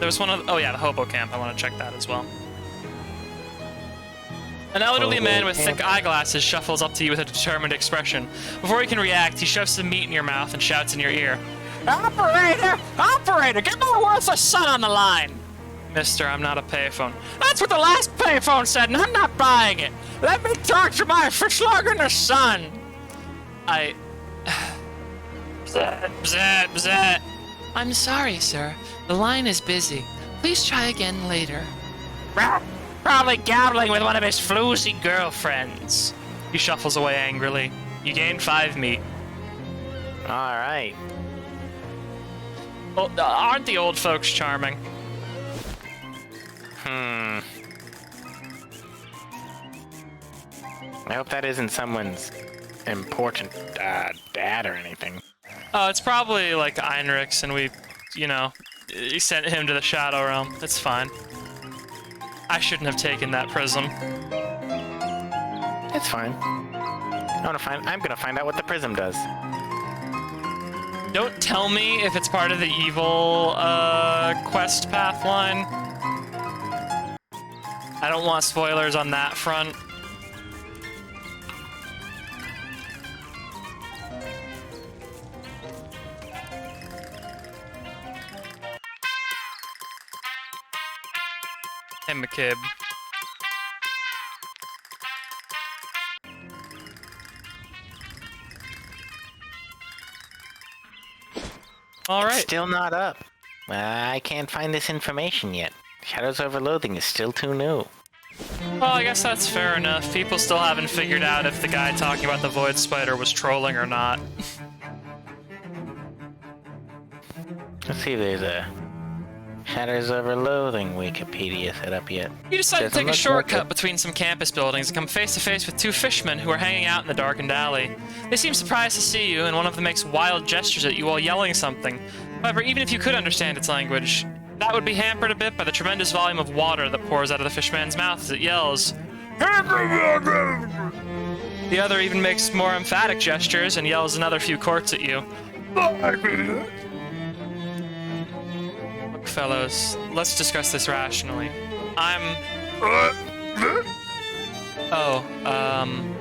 There's one of... Oh yeah, the hobo camp. I want to check that as well. An elderly man with thick eyeglasses shuffles up to you with a determined expression. Before you can react, he shoves some meat in your mouth and shouts in your ear. Operator! Operator! Get my worthless son on the line! Mister, I'm not a payphone. That's what the last payphone said, and I'm not buying it! Let me talk to my verschlagene son! Bzz. I'm sorry, sir. The line is busy. Please try again later. Probably gabbling with one of his floozy girlfriends. He shuffles away angrily. You gain 5 meat. Alright. Well, aren't the old folks charming? I hope that isn't someone's important dad or anything. Oh, it's probably like Heinrich's, and we, you know, sent him to the Shadow Realm. It's fine. I shouldn't have taken that prism. It's fine. I'm gonna find out what the prism does. Don't tell me if it's part of the evil quest path line. I don't want spoilers on that front. Hey, McCabe. All right. Still not up. I can't find this information yet. Shadows Over Loathing is still too new. Well, I guess that's fair enough. People still haven't figured out if the guy talking about the Void Spider was trolling or not. Let's see if there's a Shadows Over Loathing Wikipedia set up yet. You decide to Doesn't take a look shortcut like it. between some campus buildings and come face to face with two fishermen who are hanging out in the darkened alley. They seem surprised to see you, and one of them makes wild gestures at you while yelling something. However, even if you could understand its language, that would be hampered a bit by the tremendous volume of water that pours out of the fishman's mouth as it yells. The other even makes more emphatic gestures and yells another few quarts at you. Look, fellows, let's discuss this rationally.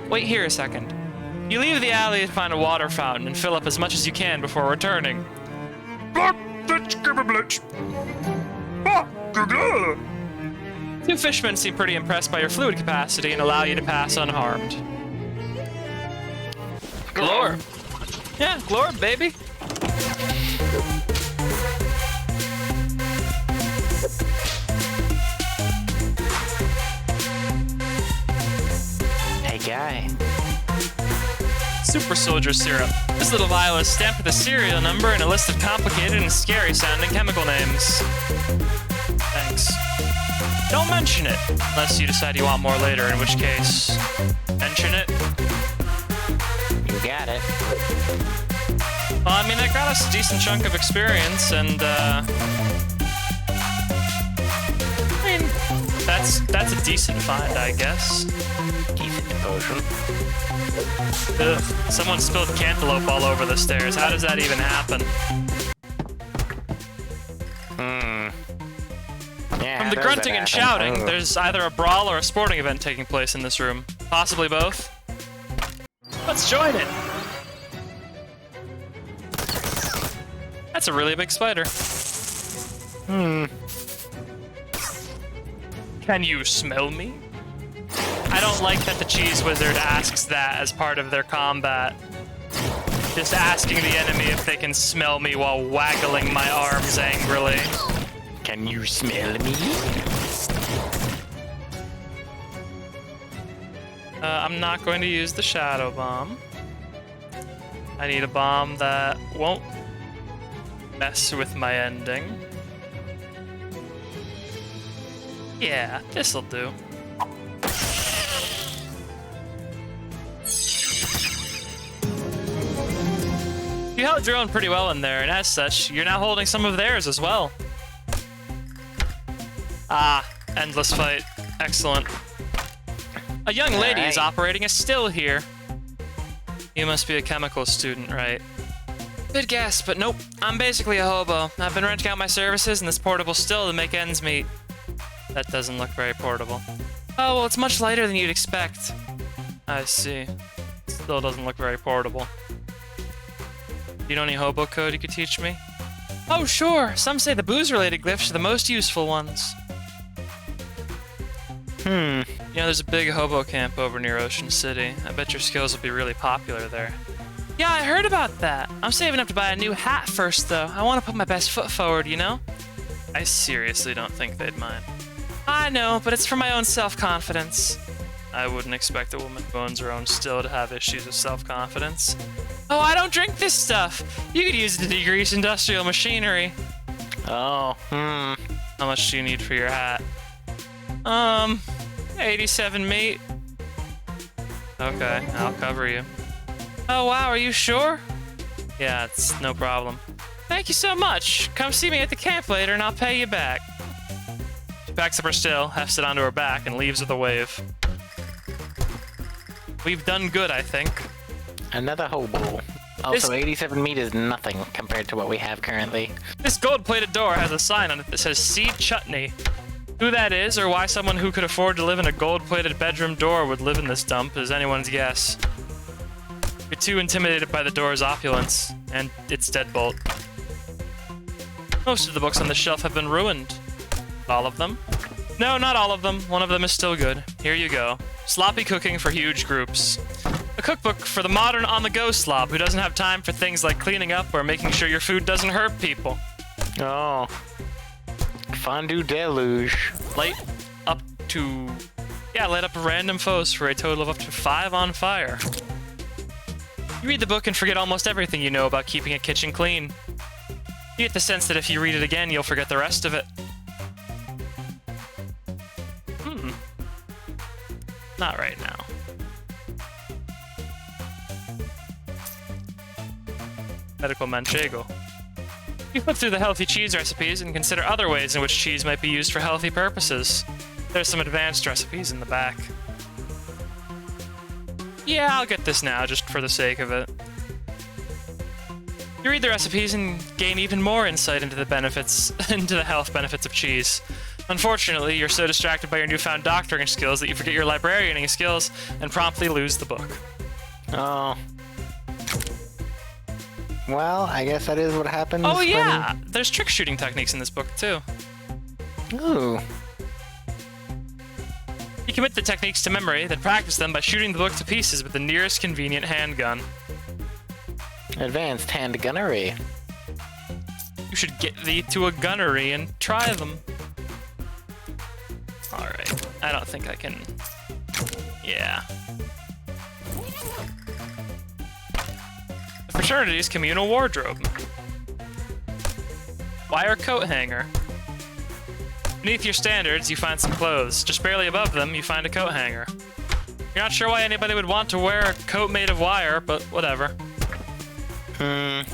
Wait here a second. You leave the alley to find a water fountain and fill up as much as you can before returning. Two fishermen seem pretty impressed by your fluid capacity and allow you to pass unharmed. Glorb. Yeah, Glorb, baby. Hey, guy. Super Soldier Syrup. This little vial is stamped with a serial number and a list of complicated and scary-sounding chemical names. Thanks. Don't mention it, unless you decide you want more later, in which case, mention it. You got it. Well, I mean, that got us a decent chunk of experience, and, I mean, that's a decent find, I guess. Decent potion. Ugh, someone spilled cantaloupe all over the stairs. How does that even happen? Yeah, From the how does grunting that and happen? shouting, Oh. there's either a brawl or a sporting event taking place in this room. Possibly both. Let's join it! That's a really big spider. Can you smell me? I don't like that the cheese wizard asks that as part of their combat. Just asking the enemy if they can smell me while waggling my arms angrily. Can you smell me? I'm not going to use the shadow bomb. I need a bomb that won't mess with my ending. Yeah, this'll do. You held your own pretty well in there, and as such, you're now holding some of theirs as well. Ah, endless fight. Excellent. A young lady is operating a still here. You must be a chemical student, right? Good guess, but nope. I'm basically a hobo. I've been renting out my services and this portable still to make ends meet. That doesn't look very portable. Oh, well, it's much lighter than you'd expect. I see. Still doesn't look very portable. You know any hobo code you could teach me? Oh, sure. Some say the booze-related glyphs are the most useful ones. You know, there's a big hobo camp over near Ocean City. I bet your skills will be really popular there. Yeah, I heard about that. I'm saving up to buy a new hat first, though. I want to put my best foot forward, you know? I seriously don't think they'd mind. I know, but it's for my own self-confidence. I wouldn't expect a woman who owns her own still to have issues with self-confidence. Oh, I don't drink this stuff. You could use it to degrease industrial machinery. Oh, How much do you need for your hat? 87 meat. Okay, I'll cover you. Oh, wow, are you sure? Yeah, it's no problem. Thank you so much. Come see me at the camp later and I'll pay you back. She packs up her still, hefts it onto her back, and leaves with a wave. We've done good, I think. another hobo. Also, 87 meat is nothing compared to what we have currently. This gold-plated door has a sign on it that says Seed Chutney. Who that is, or why someone who could afford to live in a gold-plated bedroom door would live in this dump is anyone's guess. You're too intimidated by the door's opulence, and its deadbolt. Most of the books on the shelf have been ruined. All of them. No, not all of them. One of them is still good. Here you go. Sloppy cooking for huge groups. A cookbook for the modern on-the-go slob who doesn't have time for things like cleaning up or making sure your food doesn't hurt people. Oh. Fondue deluge. Light up random foes for a total of up to 5 on fire. You read the book and forget almost everything you know about keeping a kitchen clean. You get the sense that if you read it again, you'll forget the rest of it. Not right now. Medical Manchego. You flip through the healthy cheese recipes and consider other ways in which cheese might be used for healthy purposes. There's some advanced recipes in the back. Yeah, I'll get this now, just for the sake of it. You read the recipes and gain even more insight into the health benefits of cheese. Unfortunately, you're so distracted by your newfound doctoring skills that you forget your librarianing skills and promptly lose the book. Oh. Well, I guess that is what happens. Oh yeah! There's trick shooting techniques in this book, too. Ooh. You commit the techniques to memory, then practice them by shooting the book to pieces with the nearest convenient handgun. Advanced hand gunnery. You should get thee to a gunnery and try them. Alright, I don't think I can... Yeah. The fraternity's communal wardrobe. Wire coat hanger. Beneath your standards, you find some clothes. Just barely above them, you find a coat hanger. You're not sure why anybody would want to wear a coat made of wire, but whatever. You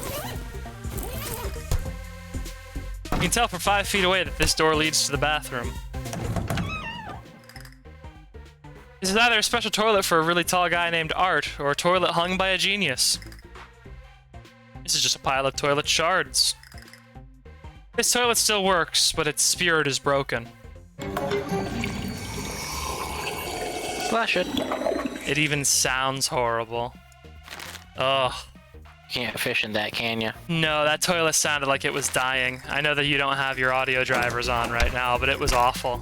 can tell from 5 feet away that this door leads to the bathroom. This is either a special toilet for a really tall guy named Art, or a toilet hung by a genius. This is just a pile of toilet shards. This toilet still works, but its spirit is broken. Flush it. It even sounds horrible. Ugh. Can't fish in that, can you? No, that toilet sounded like it was dying. I know that you don't have your audio drivers on right now, but it was awful.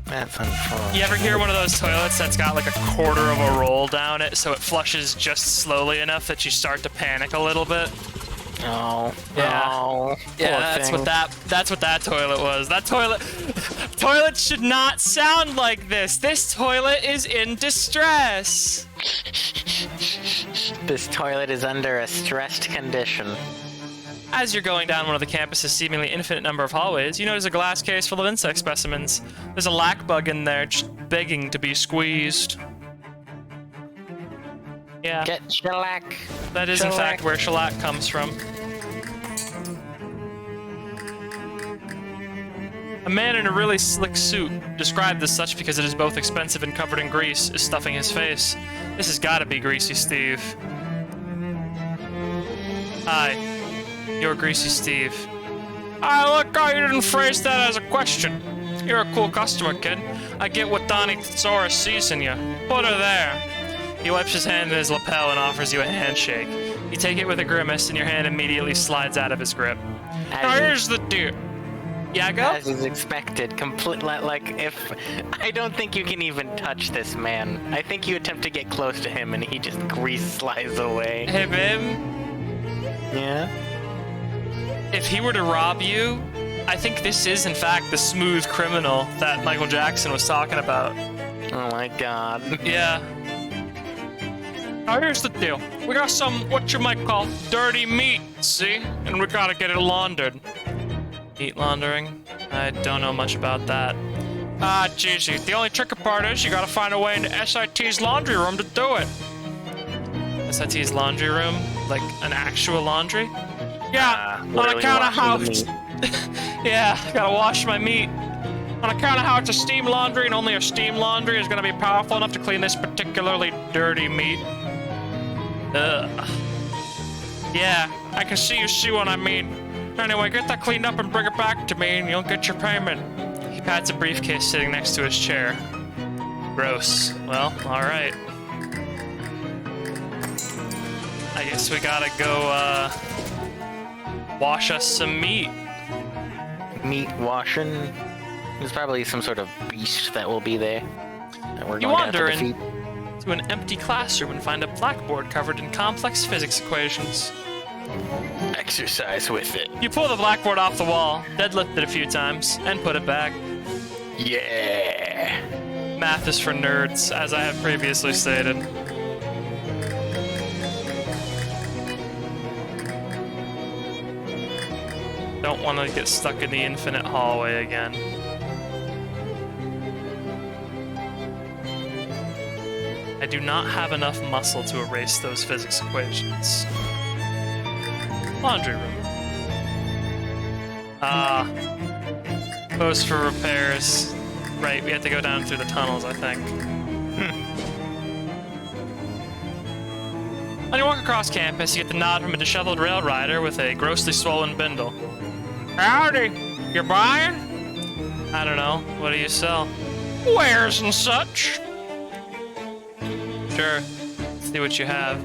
That's unfortunate. You ever hear one of those toilets that's got like a quarter of a roll down it, so it flushes just slowly enough that you start to panic a little bit? Oh. Yeah. Oh, Yeah, that's what that toilet was. That toilet should not sound like this. This toilet is in distress. This toilet is under a stressed condition. As you're going down one of the campus's seemingly infinite number of hallways, you notice a glass case full of insect specimens. There's a lac bug in there just begging to be squeezed. Yeah. Get shellac. That is, in fact, where shellac comes from. A man in a really slick suit, described as such because it is both expensive and covered in grease, is stuffing his face. This has gotta be Greasy Steve. Hi. You're Greasy Steve. I like how you didn't phrase that as a question. You're a cool customer, kid. I get what Donnie Thesaurus sees in you. Put her there. He wipes his hand in his lapel and offers you a handshake. You take it with a grimace, and your hand immediately slides out of his grip. Now here's the deal. Yeah, go? As is expected, I don't think you can even touch this man. I think you attempt to get close to him and he just grease slides away. Hey, babe. Yeah? If he were to rob you, I think this is, in fact, the smooth criminal that Michael Jackson was talking about. Oh my god. Yeah. Now here's the deal. We got some, what you might call, dirty meat, see? And we gotta get it laundered. Meat laundering? I don't know much about that. Ah, jeezy. The only tricky part is you gotta find a way into SIT's laundry room to do it. SIT's laundry room? Like an actual laundry? Yeah, on account of how... Yeah, gotta wash my meat. On account of how it's a steam laundry and only a steam laundry is gonna be powerful enough to clean this particularly dirty meat. Ugh. Yeah, I can see what I mean. Anyway, get that cleaned up and bring it back to me and you'll get your payment. He pats a briefcase sitting next to his chair. Gross. Well, alright. I guess we gotta go, wash us some meat. Meat washing? There's probably some sort of beast that will be there. That we're You going to wander have to defeat. into an empty classroom and find a blackboard covered in complex physics equations. Exercise with it. You pull the blackboard off the wall, deadlift it a few times, and put it back. Yeah. Math is for nerds, as I have previously stated. Don't want to get stuck in the infinite hallway again. I do not have enough muscle to erase those physics equations. Laundry room. Post for repairs. Right, we have to go down through the tunnels, I think. When you walk across campus, you get the nod from a disheveled rail rider with a grossly swollen bindle. Howdy, you buying? I don't know. What do you sell? Wares and such. Sure. See what you have.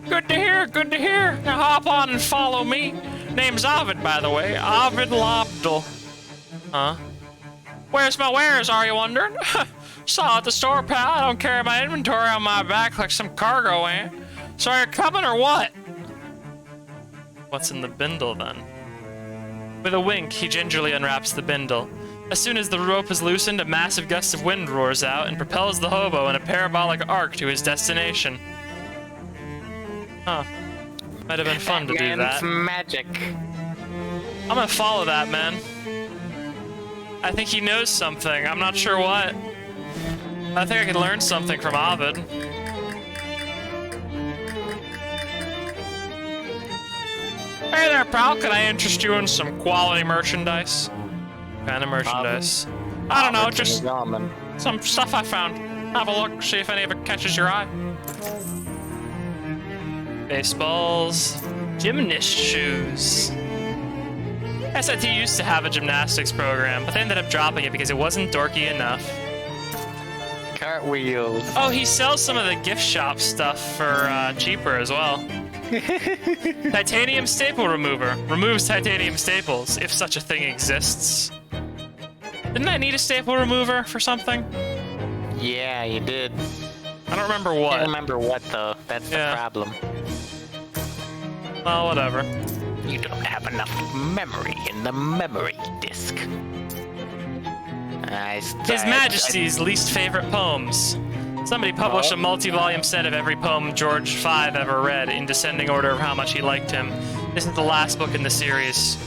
Good to hear, good to hear. Now hop on and follow me. Name's Ovid, by the way. Ovid Lobdell. Huh? Where's my wares, are you wondering? Saw at the store, pal. I don't carry my inventory on my back like some cargo ant. So are you coming or what? What's in the bindle, then? With a wink, he gingerly unwraps the bindle. As soon as the rope is loosened, a massive gust of wind roars out and propels the hobo in a parabolic arc to his destination. Huh. Might have been fun to do that. Magic. I'm gonna follow that, man. I think he knows something. I'm not sure what. I think I could learn something from Ovid. Hey there, pal. Can I interest you in some quality merchandise? What kind of merchandise? I don't know, just some stuff I found. Have a look, see if any of it catches your eye. Baseballs. Gymnast shoes. SIT used to have a gymnastics program, but they ended up dropping it because it wasn't dorky enough. Cartwheels. Oh, he sells some of the gift shop stuff for cheaper as well. Titanium staple remover. Removes titanium staples, if such a thing exists. Didn't I need a staple remover for something? Yeah, you did. I don't remember what. I don't remember what, though. That's the problem. Well, whatever. You don't have enough memory in the memory disk. His Majesty's least favorite poems. Somebody published a multi-volume set of every poem George V ever read in descending order of how much he liked him. This is the last book in the series.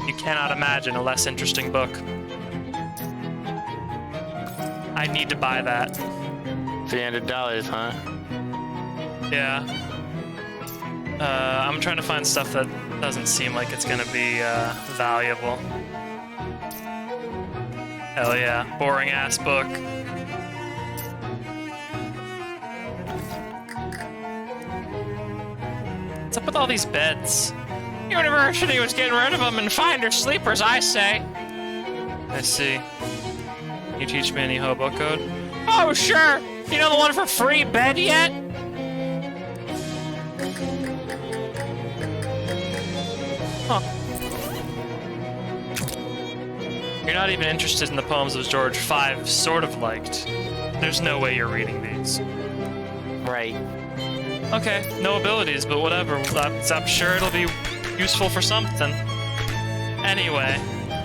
You cannot imagine a less interesting book. I need to buy that. $300, huh? Yeah. I'm trying to find stuff that doesn't seem like it's gonna be valuable. Hell yeah. Boring ass book. What's up with all these beds? University was getting rid of them and finder sleepers, I say. I see. Can you teach me any hobo code? Oh, sure. You know the one for free bed yet? Huh. You're not even interested in the poems of George V sort of liked. There's no way you're reading these. Right. Okay, no abilities, but whatever. I'm sure it'll be useful for something. Anyway,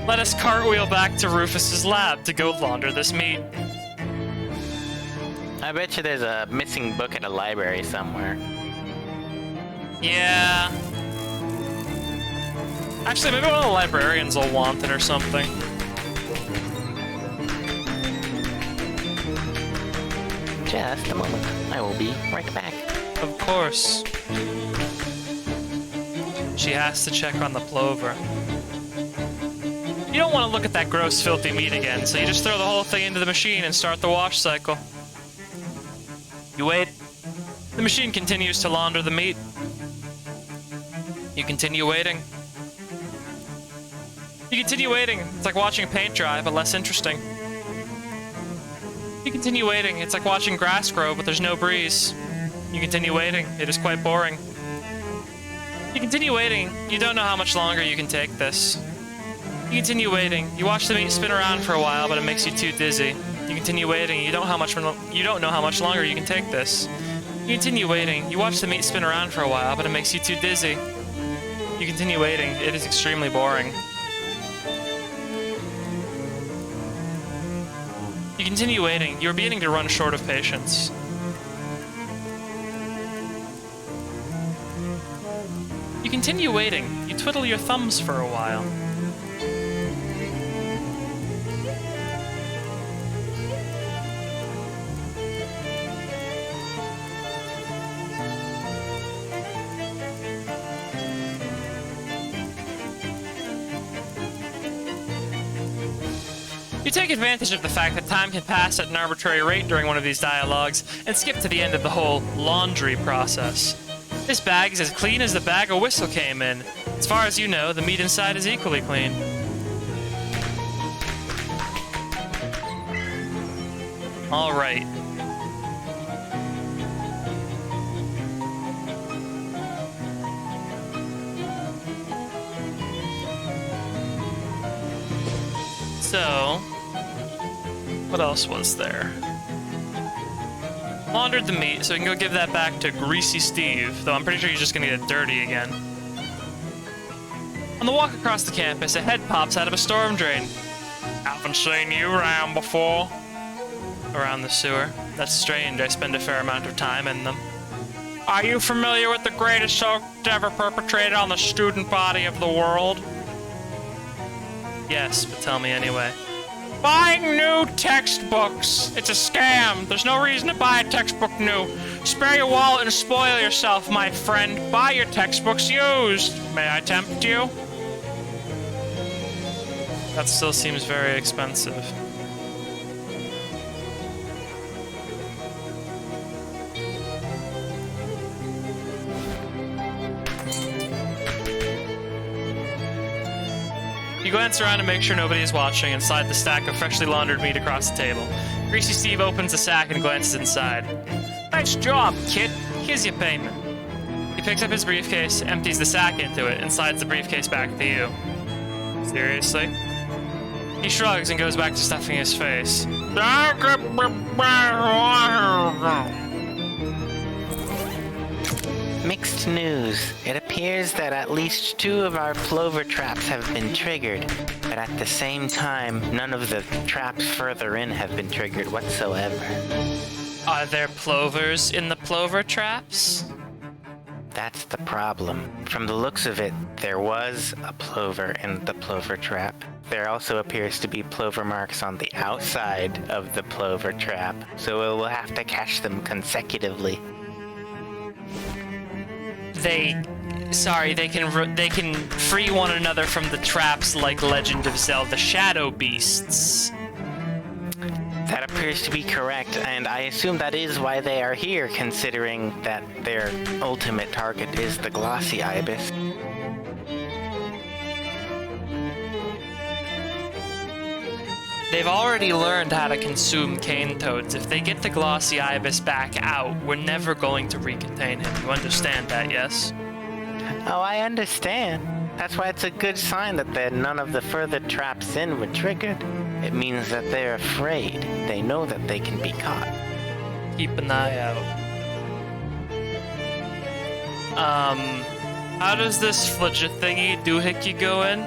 let us cartwheel back to Rufus's lab to go launder this meat. I bet you there's a missing book at a library somewhere. Yeah. Actually, maybe one of the librarians will want it or something. Just a moment. I will be right back. Of course. She has to check on the plover. You don't want to look at that gross, filthy meat again, so you just throw the whole thing into the machine and start the wash cycle. You wait. The machine continues to launder the meat. You continue waiting. You continue waiting. It's like watching paint dry, but less interesting. You continue waiting. It's like watching grass grow, but there's no breeze. You continue waiting. It is quite boring. You continue waiting. You don't know how much longer you can take this. You continue waiting. You watch the meat spin around for a while, but it makes you too dizzy. You continue waiting. You don't know how much longer you can take this. You continue waiting. You watch the meat spin around for a while, but it makes you too dizzy. You continue waiting. It is extremely boring. You continue waiting. You're beginning to run short of patience. You continue waiting. You twiddle your thumbs for a while. You take advantage of the fact that time can pass at an arbitrary rate during one of these dialogues and skip to the end of the whole laundry process. This bag is as clean as the bag a whistle came in. As far as you know, the meat inside is equally clean. All right. So, what else was there? Laundered the meat, so we can go give that back to Greasy Steve, though I'm pretty sure he's just gonna get dirty again. On the walk across the campus, a head pops out of a storm drain. Haven't seen you around before. Around the sewer. That's strange, I spend a fair amount of time in them. Are you familiar with the greatest assault ever perpetrated on the student body of the world? Yes, but tell me anyway. Buying new textbooks. It's a scam. There's no reason to buy a textbook new. Spare your wallet and spoil yourself, my friend. Buy your textbooks used. May I tempt you? That still seems very expensive. You glance around to make sure nobody is watching and slide the stack of freshly laundered meat across the table. Greasy Steve opens the sack and glances inside. Nice job, kid. Here's your payment. He picks up his briefcase, empties the sack into it, and slides the briefcase back to you. Seriously? He shrugs and goes back to stuffing his face. Mixed news. It appears that at least 2 of our plover traps have been triggered, but at the same time, none of the traps further in have been triggered whatsoever. Are there plovers in the plover traps? That's the problem. From the looks of it, there was a plover in the plover trap. There also appears to be plover marks on the outside of the plover trap, so we'll have to catch them consecutively. They can free one another from the traps like Legend of Zelda Shadow Beasts. That appears to be correct, and I assume that is why they are here, considering that their ultimate target is the glossy ibis. They've already learned how to consume cane toads. If they get the glossy ibis back out, we're never going to recontain him. You understand that, yes? Oh, I understand. That's why it's a good sign that none of the further traps in were triggered. It means that they're afraid. They know that they can be caught. Keep an eye out. How does this fludger thingy doohickey go in?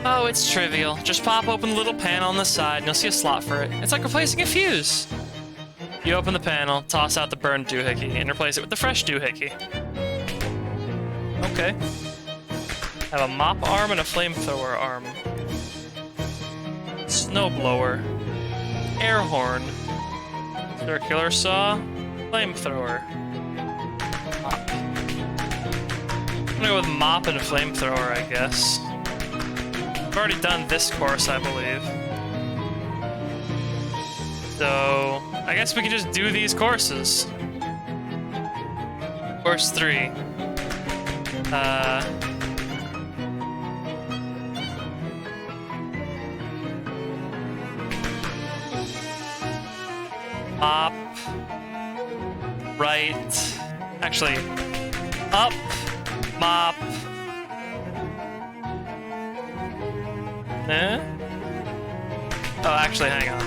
Oh, it's trivial. Just pop open the little panel on the side and you'll see a slot for it. It's like replacing a fuse. You open the panel, toss out the burned doohickey, and replace it with the fresh doohickey. Okay. I have a mop arm and a flamethrower arm. Snowblower. Air horn. Circular saw. Flamethrower. Mop. I'm gonna go with mop and a flamethrower, I guess. I've already done this course, I believe. So, I guess we can just do these courses. Course 3. Up, right, actually, up, mop, Eh? Oh, actually, hang on.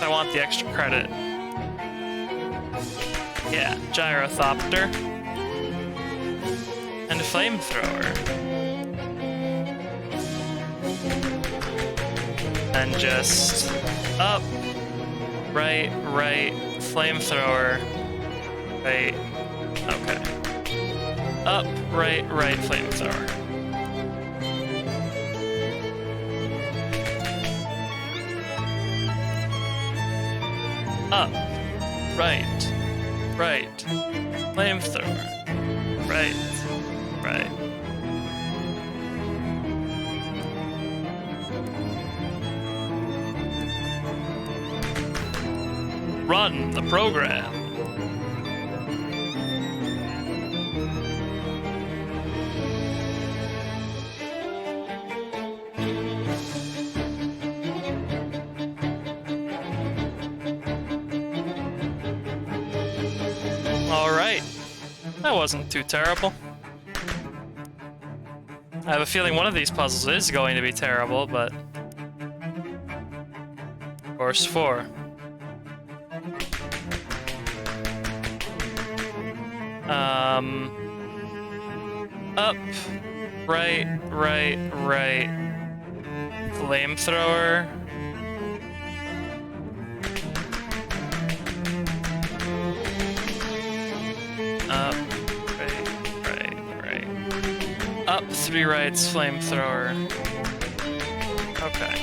I want the extra credit. Yeah, Gyrothopter. And Flamethrower. And just up, right, Flamethrower, right, okay. Up, right, Flamethrower. Up, right, Flamethrower, right. Run the program. All right. That wasn't too terrible. I have a feeling one of these puzzles is going to be terrible, but... Course 4. Up, right, Flamethrower. Up, right. Up, 3 rights, Flamethrower. Okay.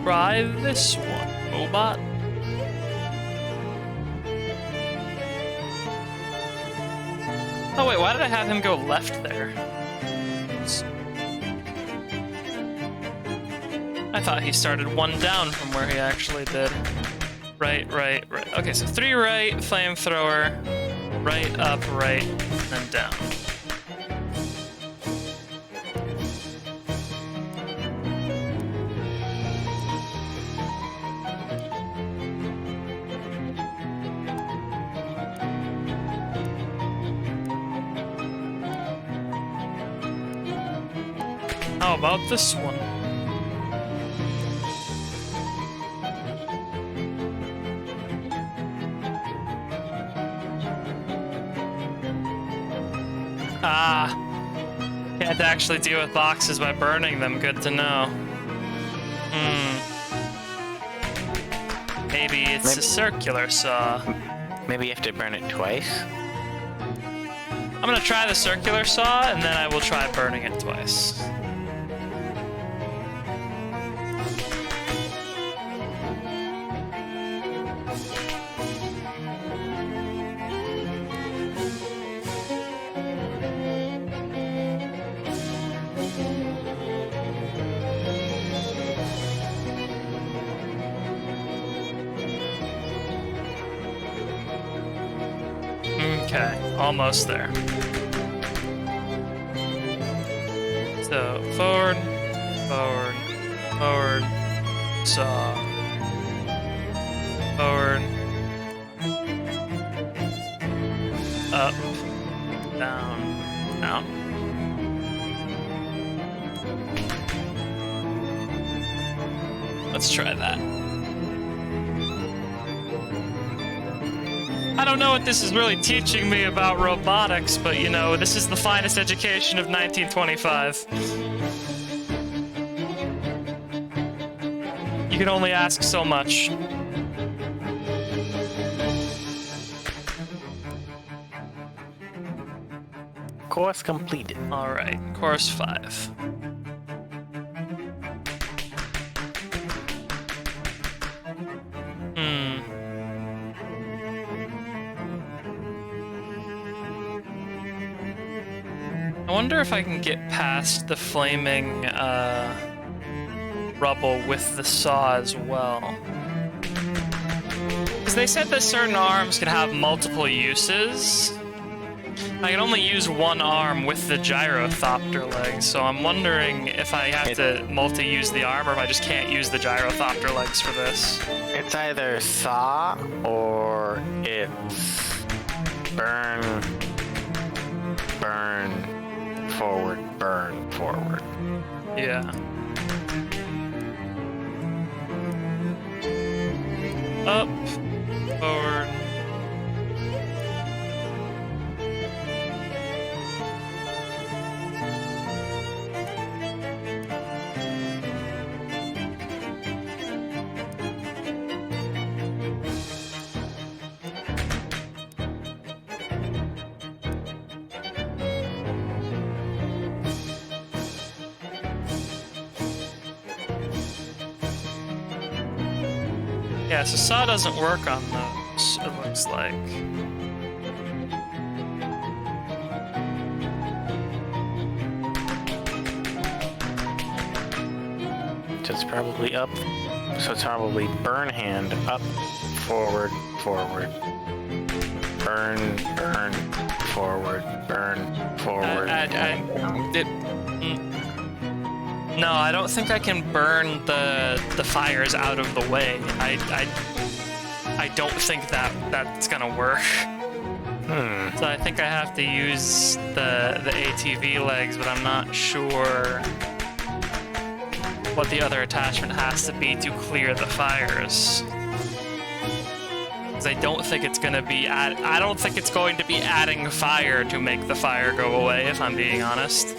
Try this one, Robot. Oh wait, why did I have him go left there? I thought he started 1 down from where he actually did. Right. Okay, so 3 right, Flamethrower, right, up, right, then down. How about this one? Ah, can't actually deal with boxes by burning them. Good to know. Maybe it's a circular saw. Maybe you have to burn it twice? I'm gonna try the circular saw, and then I will try burning it twice. Okay, almost there. So, forward, saw, forward, up, down. Let's try that. I don't know what this is really teaching me about robotics, but you know, this is the finest education of 1925. You can only ask so much. Course completed. Alright, course 5. I wonder if I can get past the flaming rubble with the saw as well. Because they said that certain arms can have multiple uses. I can only use one arm with the Gyrothopter legs, so I'm wondering if I have to multi-use the arm or if I just can't use the Gyrothopter legs for this. It's either saw or it's burn, burn forward. Yeah. Up, forward. Yeah, so saw doesn't work on those, it looks like. So it's probably up. So it's probably burn hand, up, forward. Burn, forward, burn, forward. No, I don't think I can burn the fires out of the way. I don't think that's gonna work. So I think I have to use the ATV legs, but I'm not sure what the other attachment has to be to clear the fires. Because I don't think it's gonna be I don't think it's going to be adding fire to make the fire go away, if I'm being honest.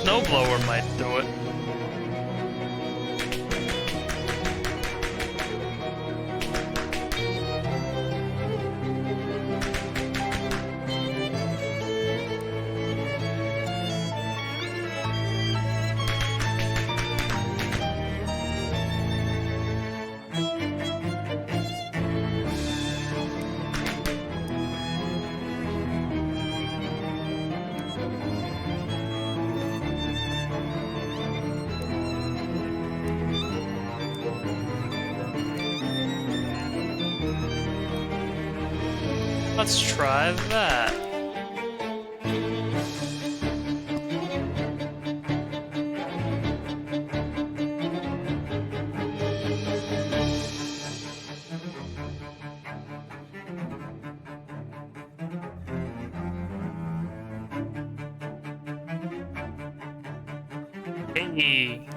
Snowblower might do it. Let's try that. Hey.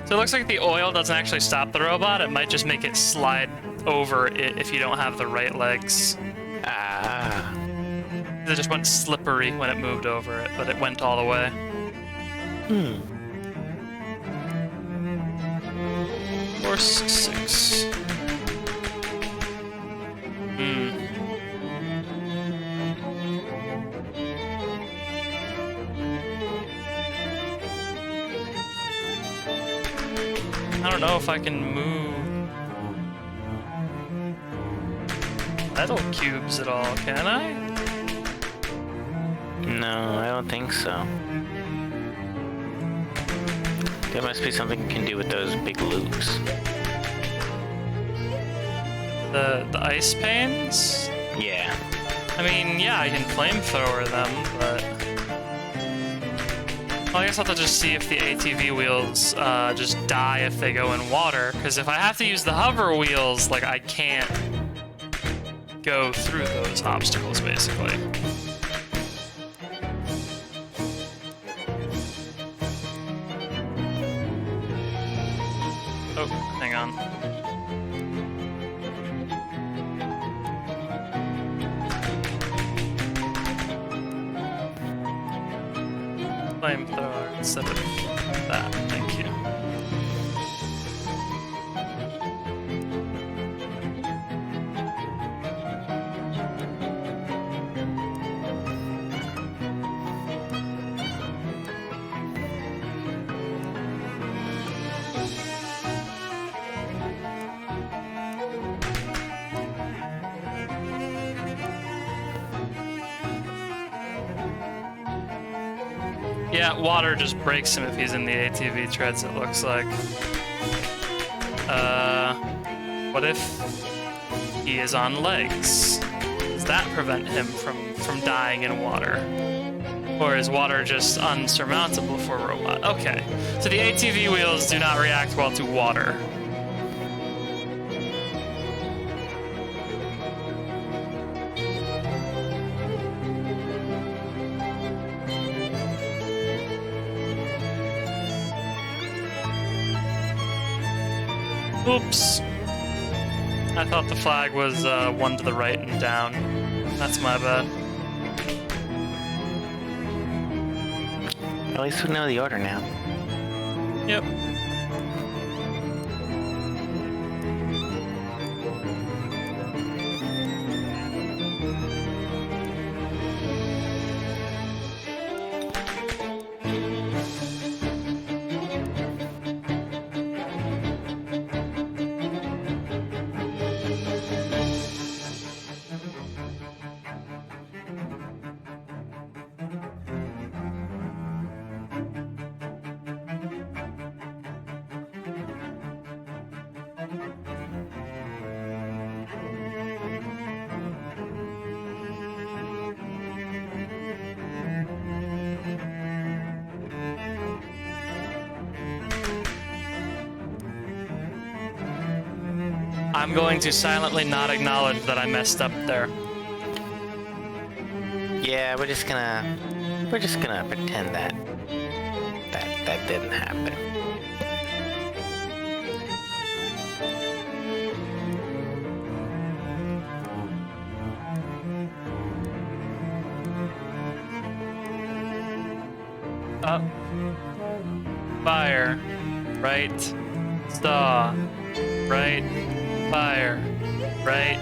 So it looks like the oil doesn't actually stop the robot. It might just make it slide over it if you don't have the right legs. Ah. It just went slippery when it moved over it, but it went all the way. Force 6. I don't know if I can move metal cubes at all, can I? No, I don't think so. There must be something you can do with those big loops. The ice panes? Yeah. I mean, yeah, I can flamethrower them, but... Well, I guess I'll have to just see if the ATV wheels just die if they go in water, because if I have to use the hover wheels, like, I can't go through those obstacles, basically. Oh, hang on. Flamethrower instead of that, thank you. Yeah, water just breaks him if he's in the ATV treads, it looks like. What if he is on legs? Does that prevent him from dying in water? Or is water just unsurmountable for a robot? Okay, so the ATV wheels do not react well to water. Oops. I thought the flag was one to the right and down. That's my bad. At least we know the order now. Yep. I'm going to silently not acknowledge that I messed up there. Yeah, we're just gonna pretend that didn't happen. Up. Fire. Right. Saw. Right. Fire. Right.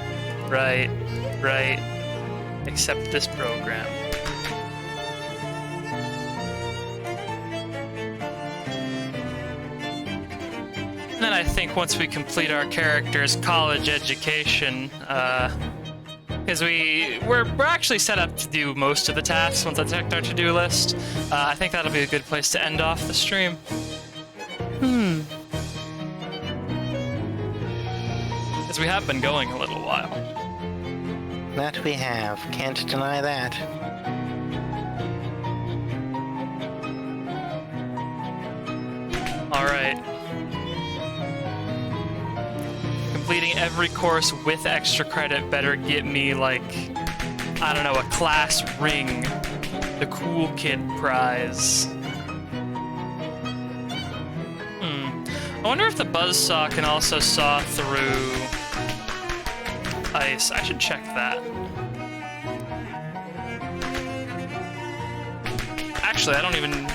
Right. Right. Except this program. And then I think once we complete our character's college education, because we're actually set up to do most of the tasks once I checked our to-do list. I think that'll be a good place to end off the stream. Because we have been going a little while. That we have. Can't deny that. Alright. Completing every course with extra credit better get me, like, I don't know, a class ring. The cool kid prize. I wonder if the buzzsaw can also saw through ice. I should check that. Actually, I don't even...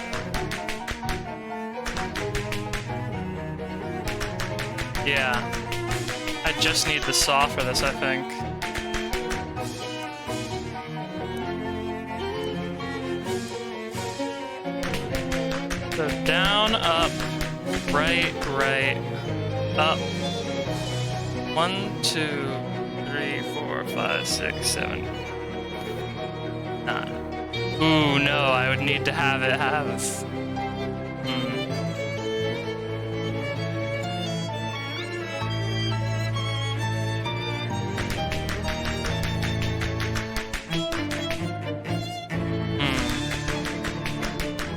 Yeah. I just need the saw for this, I think. So down, up, right, right, up. 1, 2, 3, 4, 5, 6, 7, 9. Ooh, no, I would need to have it have...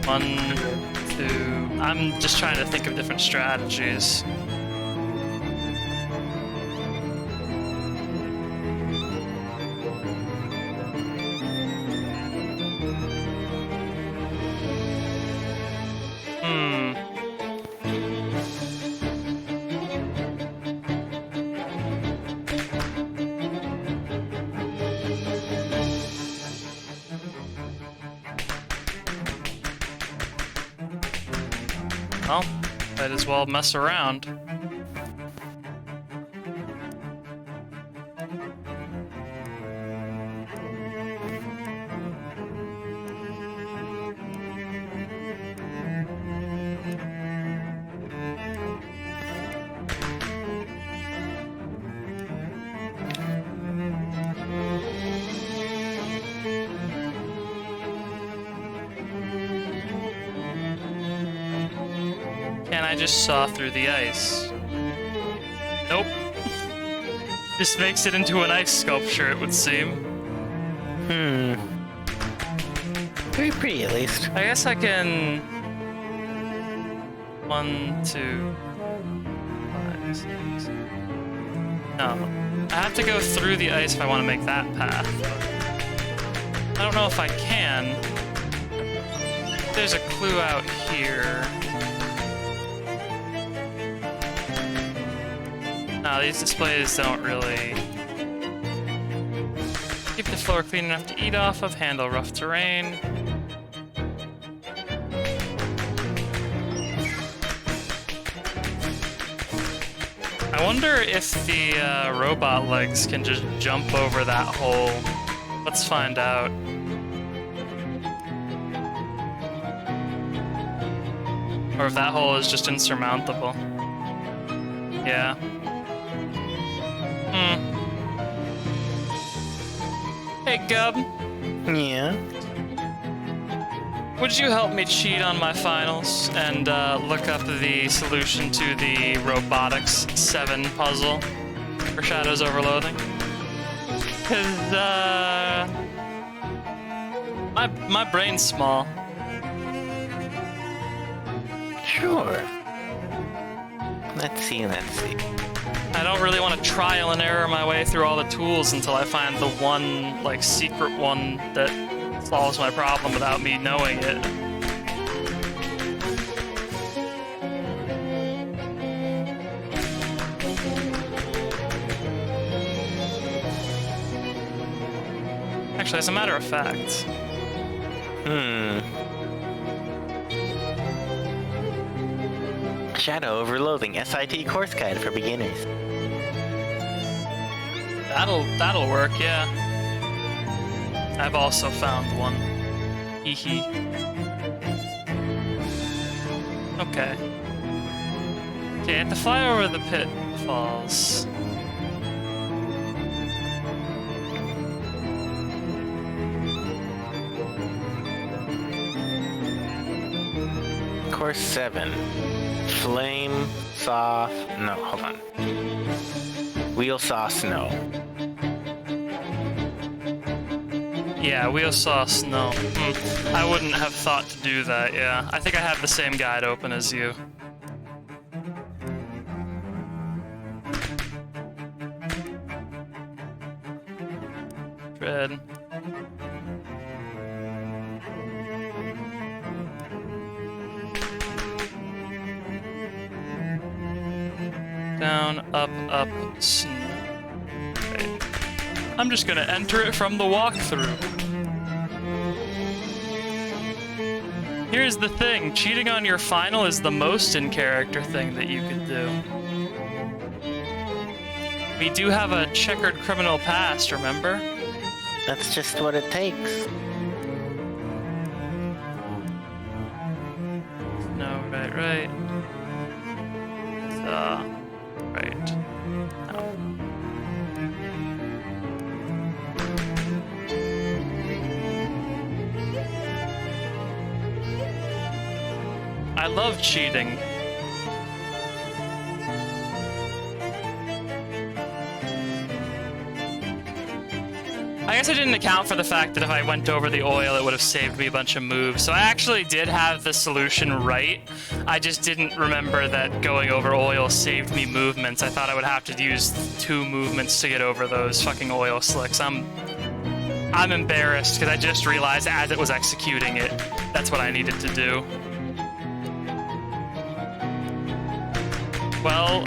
One, two... I'm just trying to think of different strategies. Well, might as well mess around. Can I just saw through the ice? Nope. Just makes it into an ice sculpture, it would seem. Very pretty, at least. I guess I can... 1, 2, 5, 6... No. I have to go through the ice if I want to make that path. I don't know if I can. There's a clue out here. No, these displays don't really... Keep the floor clean enough to eat off of, handle rough terrain. I wonder if the robot legs can just jump over that hole. Let's find out. Or if that hole is just insurmountable. Yeah. Hey, Gub. Yeah? Would you help me cheat on my finals and look up the solution to the Robotics 7 puzzle for Shadows Over Loathing? Because, my brain's small. Sure. Let's see. I don't really want to trial and error my way through all the tools until I find the one, like, secret one that solves my problem without me knowing it. Actually, as a matter of fact... Shadow Over Loathing SIT course guide for beginners. That'll work, yeah. I've also found one. Hee hee. Okay. Okay, I have to fly over the pitfalls. Course 7. Flame, saw... No, hold on. Wheel saw snow. Yeah, wheel saw snow. I wouldn't have thought to do that, yeah. I think I have the same guide open as you. Dread. Down, up, snow. Okay. I'm just gonna enter it from the walkthrough. Here's the thing, cheating on your final is the most in-character thing that you could do. We do have a checkered criminal past, remember? That's just what it takes. No, right. Right. No. I love cheating. I guess I didn't account for the fact that if I went over the oil, it would have saved me a bunch of moves. So I actually did have the solution right. I just didn't remember that going over oil saved me movements. I thought I would have to use 2 movements to get over those fucking oil slicks. I'm embarrassed because I just realized as it was executing it, that's what I needed to do. Well,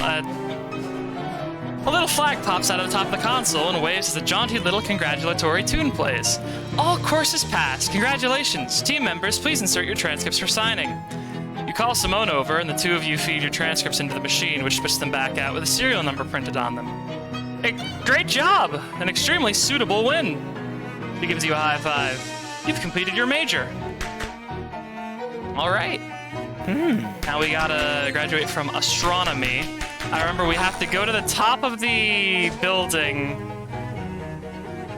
a little flag pops out of the top of the console and waves as a jaunty little congratulatory tune plays. All courses passed. Congratulations. Team members, please insert your transcripts for signing. You call Simone over, and the 2 of you feed your transcripts into the machine, which spits them back out with a serial number printed on them. Hey, great job! An extremely suitable win. He gives you a high five. You've completed your major. All right. Now we gotta graduate from astronomy. I remember we have to go to the top of the building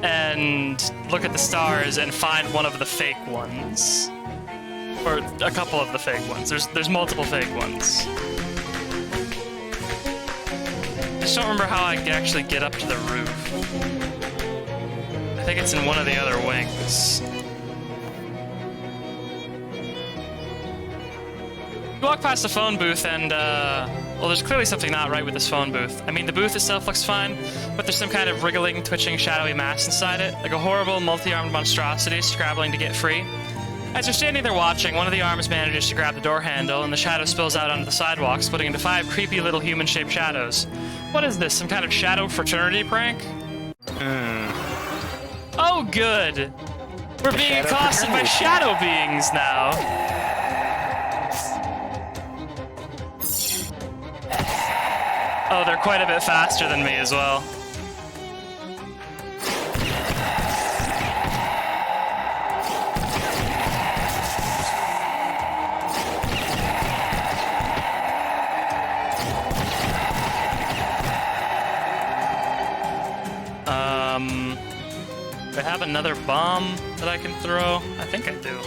and look at the stars and find one of the fake ones. Or a couple of the fake ones. There's multiple fake ones. just don't remember how I can actually get up to the roof. I think it's in one of the other wings. You walk past the phone booth and, well, there's clearly something not right with this phone booth. I mean, the booth itself looks fine, but there's some kind of wriggling, twitching, shadowy mass inside it, like a horrible, multi-armed monstrosity scrabbling to get free. As you're standing there watching, one of the arms manages to grab the door handle, and the shadow spills out onto the sidewalk, splitting into 5 creepy little human-shaped shadows. What is this, some kind of shadow fraternity prank? Oh, good! We're being accosted by shadow beings now! Oh, they're quite a bit faster than me as well. Do I have another bomb that I can throw? I think I do.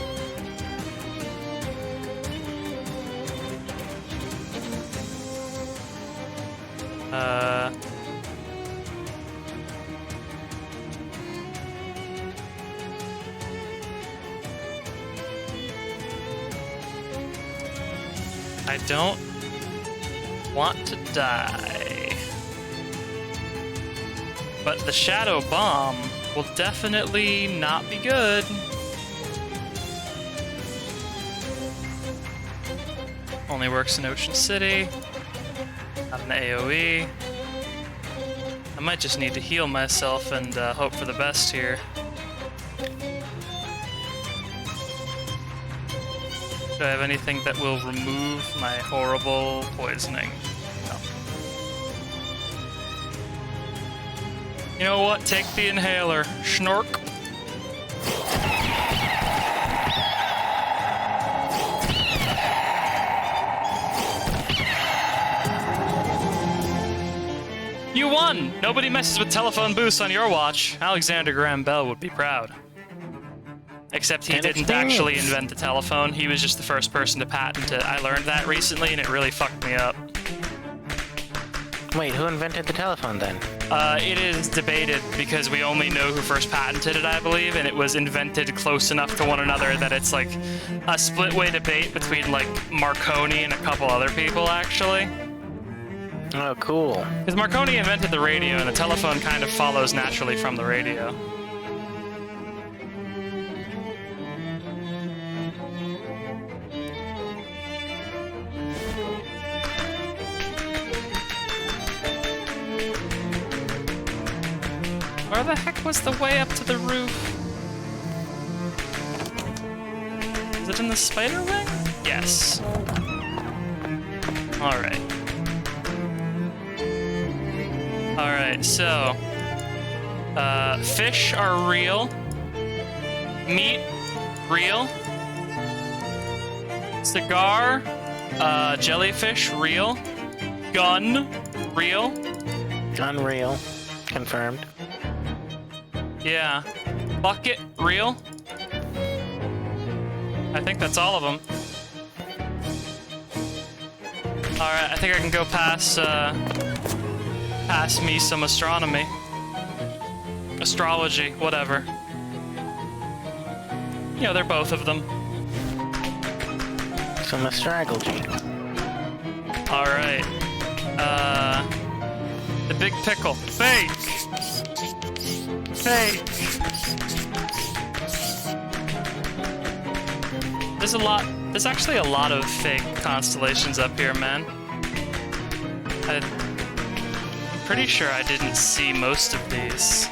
I don't want to die. But the shadow bomb will definitely not be good. Only works in Ocean City. Not an AoE. I might just need to heal myself and hope for the best here. Do I have anything that will remove my horrible poisoning? No. You know what? Take the inhaler. Schnork. You won! Nobody messes with telephone booths on your watch. Alexander Graham Bell would be proud. Except he didn't actually invent the telephone. He was just the first person to patent it. I learned that recently, and it really fucked me up. Wait, who invented the telephone then? It is debated because we only know who first patented it, I believe, and it was invented close enough to one another that it's like a split-way debate between like Marconi and a couple other people, actually. Oh, cool. Because Marconi invented the radio, and the telephone kind of follows naturally from the radio. Where the heck was the way up to the roof? Is it in the spider wing? Yes. Alright. Alright, so... fish are real. Meat, real. Cigar, jellyfish, real. Gun, real. Unreal. Confirmed. Yeah. Bucket, real. I think that's all of them. Alright, I think I can go pass me some astronomy. Astrology, whatever. You know, they're both of them. Some astrology. Alright. The big pickle. Fake! Fake! There's actually a lot of fake constellations up here, man. I'm pretty sure I didn't see most of these.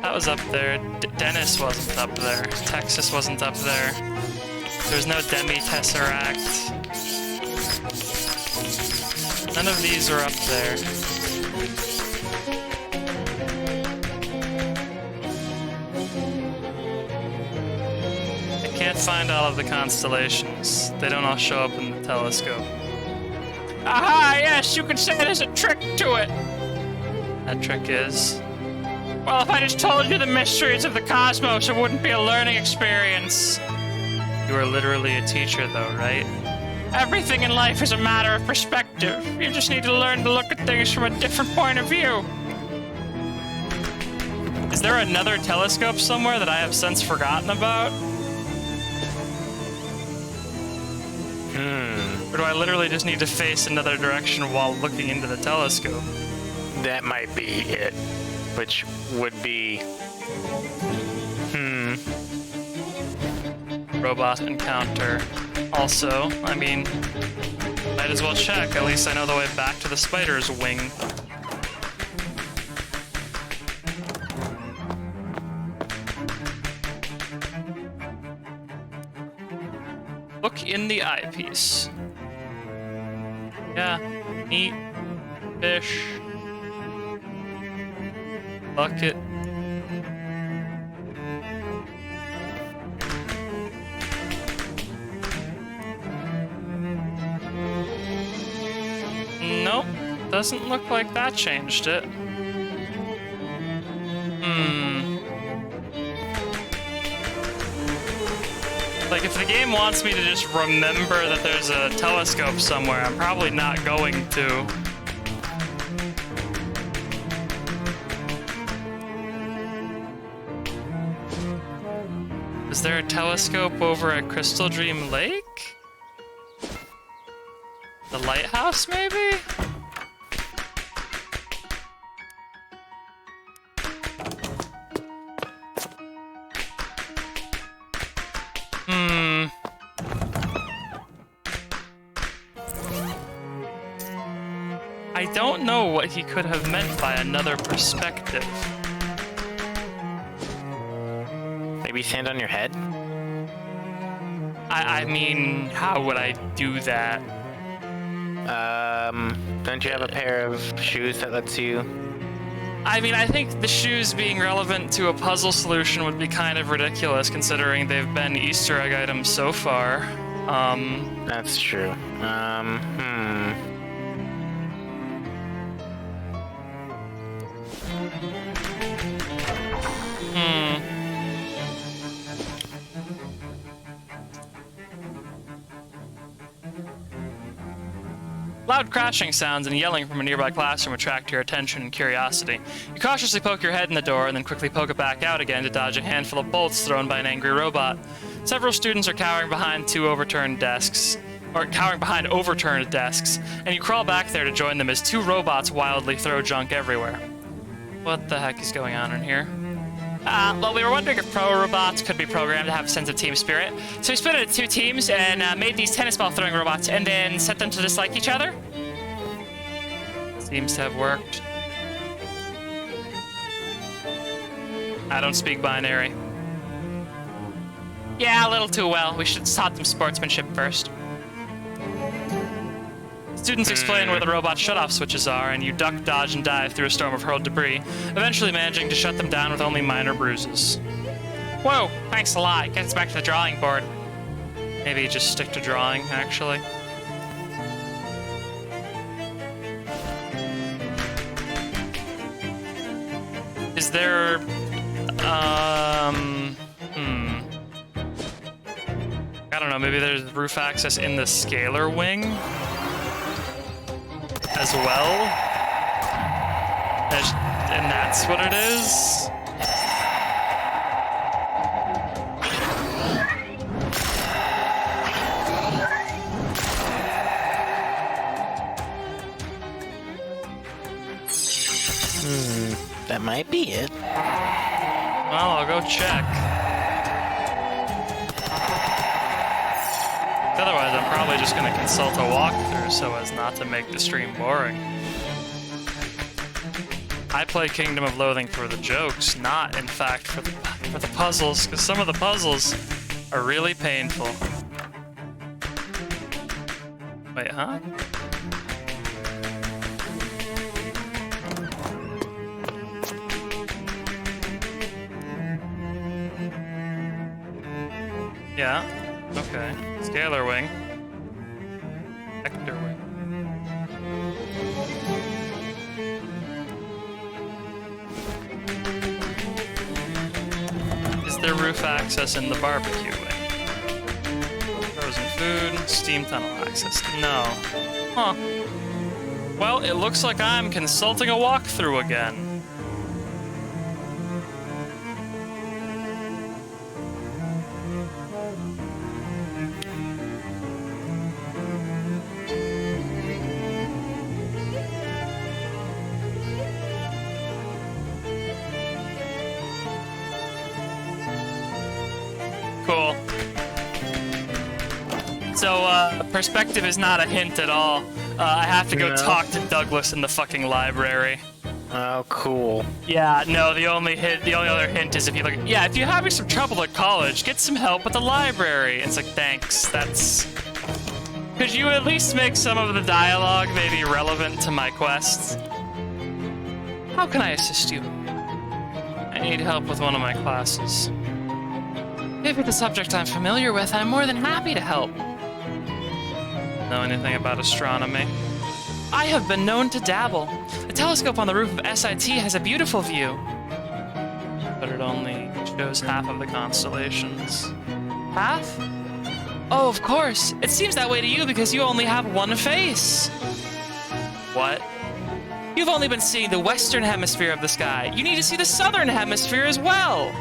That was up there. Dennis wasn't up there. Texas wasn't up there. There's no Demi-Tesseract. None of these are up there. I can't find all of the constellations. They don't all show up in the telescope. Aha, yes, you could say there's a trick to it. That trick is... Well, if I just told you the mysteries of the cosmos, it wouldn't be a learning experience. You are literally a teacher, though, right? Everything in life is a matter of perspective. You just need to learn to look at things from a different point of view. Is there another telescope somewhere that I have since forgotten about? Or do I literally just need to face another direction while looking into the telescope? That might be it. Which would be... Robot encounter. Also, I mean, might as well check. At least I know the way back to the spider's wing. Look in the eyepiece. Yeah, neat. Fish. Bucket. Nope, doesn't look like that changed it. Like, if the game wants me to just remember that there's a telescope somewhere, I'm probably not going to. Is there a telescope over at Crystal Dream Lake? The lighthouse, maybe? I don't know what he could have meant by another perspective. Maybe stand on your head? I mean, how would I do that? Don't you have a pair of shoes that lets you... I mean, I think the shoes being relevant to a puzzle solution would be kind of ridiculous, considering they've been Easter egg items so far. That's true. Loud crashing sounds and yelling from a nearby classroom attract your attention and curiosity. You cautiously poke your head in the door and then quickly poke it back out again to dodge a handful of bolts thrown by an angry robot. Several students are cowering behind overturned desks, and you crawl back there to join them as two robots wildly throw junk everywhere. What the heck is going on in here? Well, we were wondering if pro robots could be programmed to have a sense of team spirit. So we split it into two teams and made these tennis ball throwing robots and then set them to dislike each other. Seems to have worked. I don't speak binary. Yeah, a little too well. We should have taught them sportsmanship first. Students explain where the robot shutoff switches are, and you duck, dodge, and dive through a storm of hurled debris, eventually managing to shut them down with only minor bruises. Whoa, thanks a lot. Get us back to the drawing board. Maybe just stick to drawing, actually. Is there... I don't know, maybe there's roof access in the scalar wing? As well? And that's what it is? That might be it. Well, I'll go check. Otherwise, I'm probably just going to consult a walkthrough so as not to make the stream boring. I play Kingdom of Loathing for the jokes, not, in fact, for the puzzles, because some of the puzzles are really painful. Wait, huh? Yeah, okay. Scalar wing. Vector wing. Is there roof access in the barbecue wing? Food, steam tunnel access. No. Huh. Well, it looks like I'm consulting a walkthrough again. Cool. So, perspective is not a hint at all. I have to go talk to Douglas in the fucking library. Oh, cool. Yeah, no, the only other hint is if you look, yeah, if you're having some trouble at college, get some help at the library. It's like, thanks, could you at least make some of the dialogue maybe relevant to my quest? How can I assist you? I need help with one of my classes. If it's a subject I'm familiar with, I'm more than happy to help. Know anything about astronomy? I have been known to dabble. The telescope on the roof of SIT has a beautiful view. But it only shows half of the constellations. Half? Oh, of course. It seems that way to you because you only have one face. What? You've only been seeing the western hemisphere of the sky. You need to see the southern hemisphere as well.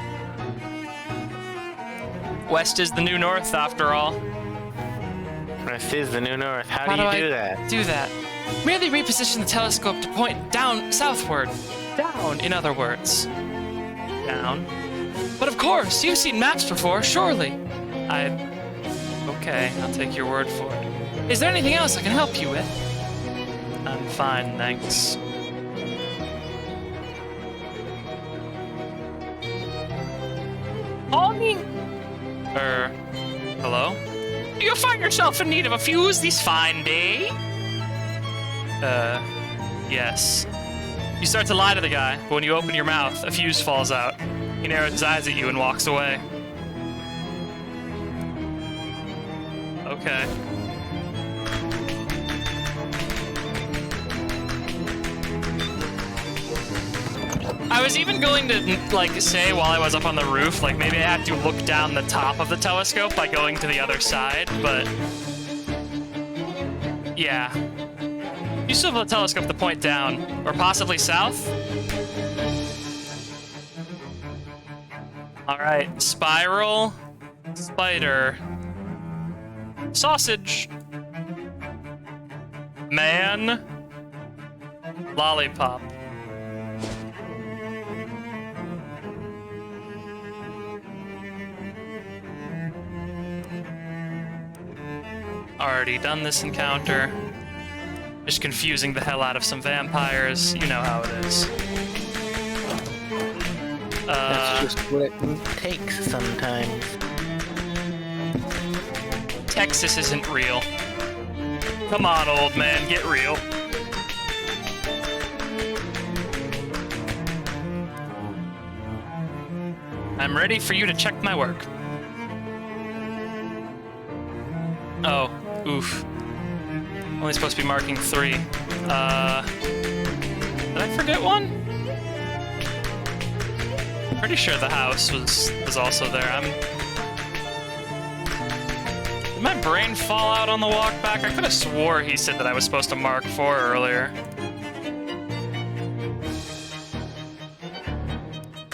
West is the new north, after all. West is the new north. How do you do that? Do that. Merely reposition the telescope to point down southward. Down, in other words. Down. But of course, you've seen maps before, surely. Okay, I'll take your word for it. Is there anything else I can help you with? I'm fine, thanks. Hello? Do you find yourself in need of a fuse this fine day? Yes. You start to lie to the guy, but when you open your mouth, a fuse falls out. He narrows his eyes at you and walks away. Okay. I was even going to, like, say while I was up on the roof, like, maybe I had to look down the top of the telescope by going to the other side, but... yeah. You still have the telescope to point down, or possibly south? Alright, spiral, spider, sausage, man, lollipop. Already done this encounter. Just confusing the hell out of some vampires. You know how it is. That's just what it takes sometimes. Texas isn't real. Come on, old man, get real. I'm ready for you to check my work. Oh, oof. Only supposed to be marking 3. Did I forget one? Pretty sure the house was also there. Did my brain fall out on the walk back? I could have swore he said that I was supposed to mark 4 earlier.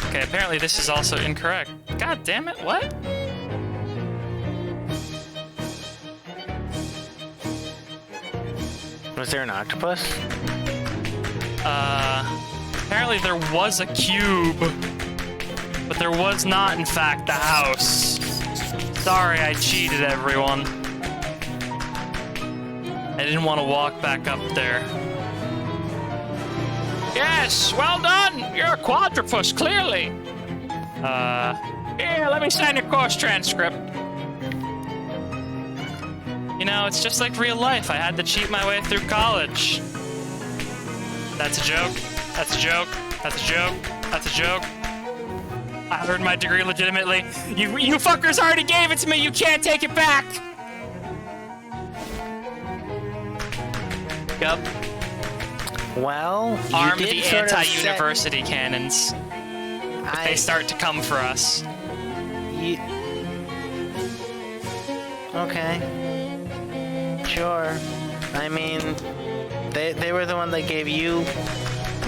Okay, apparently this is also incorrect. God damn it, what? Was there an octopus? Apparently there was a cube, but there was not, in fact, the house. Sorry, I cheated, everyone. I didn't want to walk back up there. Yes, well done! You're a quadrupus, clearly. Here, let me sign your course transcript. You know, it's just like real life. I had to cheat my way through college. That's a joke. That's a joke. That's a joke. That's a joke. I earned my degree legitimately. You fuckers already gave it to me. You can't take it back. Yup. Well, you Arm did the sort of anti-university cannons. They start to come for us. Okay. Sure. I mean, they were the one that gave you.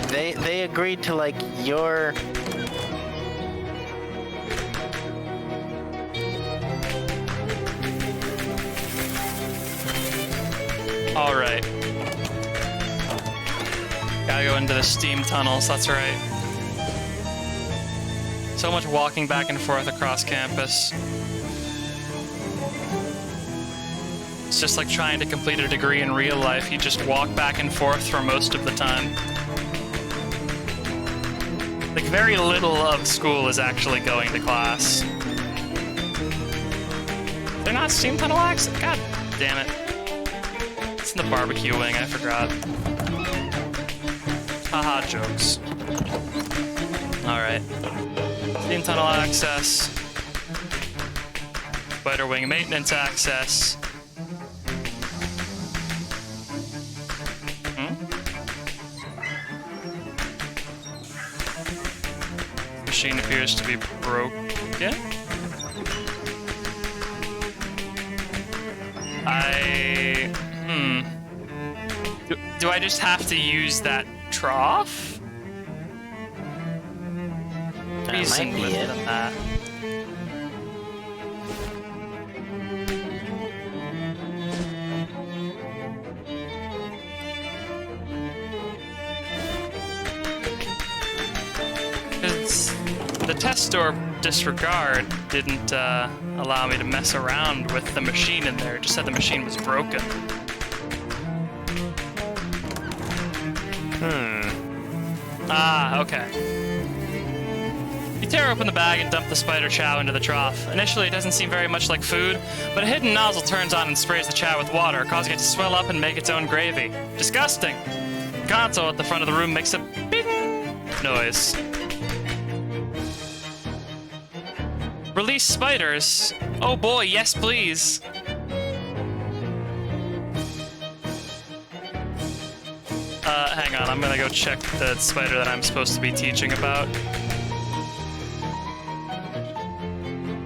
They agreed to like your. All right. Gotta go into the steam tunnels. That's right. So much walking back and forth across campus. It's just like trying to complete a degree in real life. You just walk back and forth for most of the time. Like, very little of school is actually going to class. They're not steam tunnel access? God damn it. It's in the barbecue wing, I forgot. Haha, jokes. Alright. Steam tunnel access. Spider wing maintenance access. Machine appears to be broken. Do I just have to use that trough? That Reason might be with it. that. The test or disregard didn't allow me to mess around with the machine in there. It just said the machine was broken. Ah, okay. You tear open the bag and dump the spider chow into the trough. Initially, it doesn't seem very much like food, but a hidden nozzle turns on and sprays the chow with water, causing it to swell up and make its own gravy. Disgusting! The console at the front of the room makes a bing noise. Release spiders. Oh boy, yes please. Hang on, I'm gonna go check the spider that I'm supposed to be teaching about.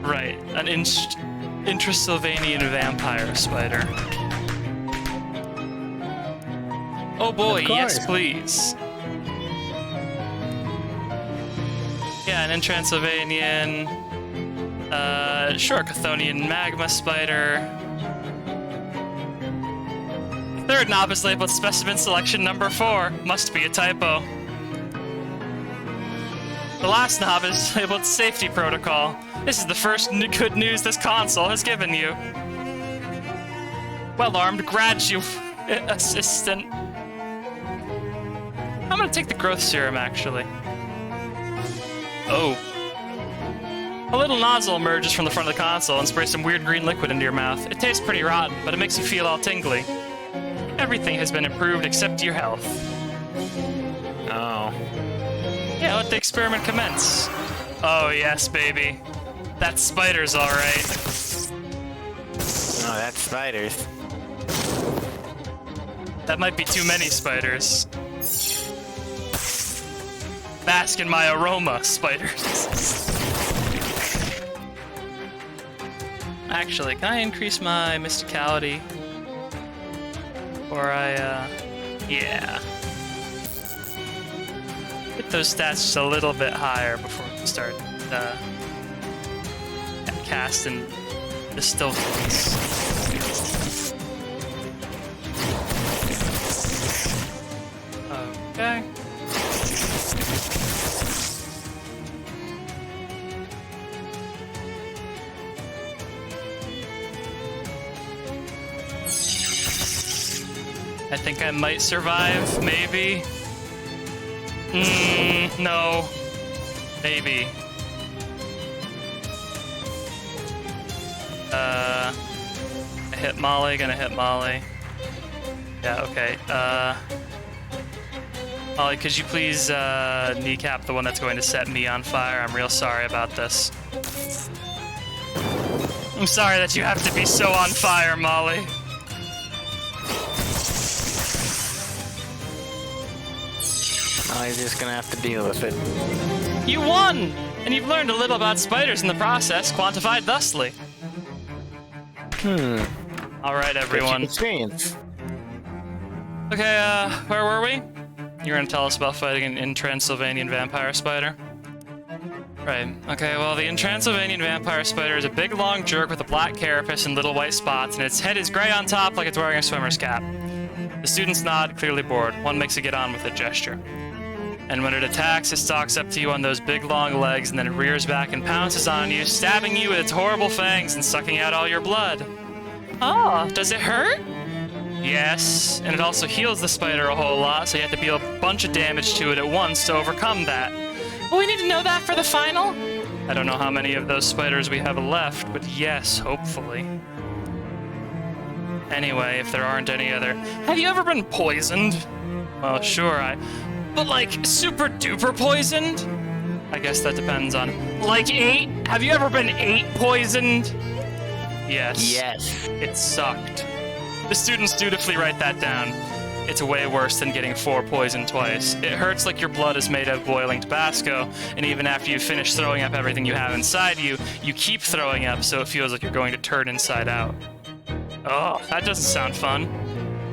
Right, an intrasylvanian vampire spider. Oh boy, yes please. Yeah, an intransylvanian... sure, Chthonian magma spider. Third novice labeled specimen selection number 4. Must be a typo. The last novice labeled safety protocol. This is the first good news this console has given you. Well-armed graduate assistant. I'm gonna take the growth serum, actually. Oh. A little nozzle emerges from the front of the console and sprays some weird green liquid into your mouth. It tastes pretty rotten, but it makes you feel all tingly. Everything has been improved except your health. Oh. Yeah, let the experiment commence. Oh, yes, baby. That spider's alright. Oh, that's spiders. That might be too many spiders. Bask in my aroma, spiders. Actually, can I increase my mysticality? Or yeah. Get those stats just a little bit higher before we start casting the still things. Okay. I think I might survive, maybe. No. Maybe. I hit Molly, gonna hit Molly. Yeah, okay. Molly, could you please kneecap the one that's going to set me on fire? I'm real sorry about this. I'm sorry that you have to be so on fire, Molly. Oh, you're just gonna have to deal with it. You won! And you've learned a little about spiders in the process, quantified thusly. All right, everyone. Experience. Okay, where were we? You're gonna tell us about fighting an Transylvanian vampire spider? Right. Okay, well, the Transylvanian vampire spider is a big, long jerk with a black carapace and little white spots, and its head is gray on top like it's wearing a swimmer's cap. The students nod, clearly bored. One makes a get on with it gesture. And when it attacks, it stalks up to you on those big, long legs, and then it rears back and pounces on you, stabbing you with its horrible fangs and sucking out all your blood. Oh, does it hurt? Yes, and it also heals the spider a whole lot, so you have to deal a bunch of damage to it at once to overcome that. Well, we need to know that for the final? I don't know how many of those spiders we have left, but yes, hopefully. Anyway, if there aren't any other... Have you ever been poisoned? Well, sure, But, like, super duper poisoned? I guess that depends on... Like 8? Have you ever been 8 poisoned? Yes. Yes. It sucked. The students dutifully write that down. It's way worse than getting 4 poisoned twice. It hurts like your blood is made of boiling Tabasco, and even after you finish throwing up everything you have inside you, you keep throwing up so it feels like you're going to turn inside out. Oh, that doesn't sound fun.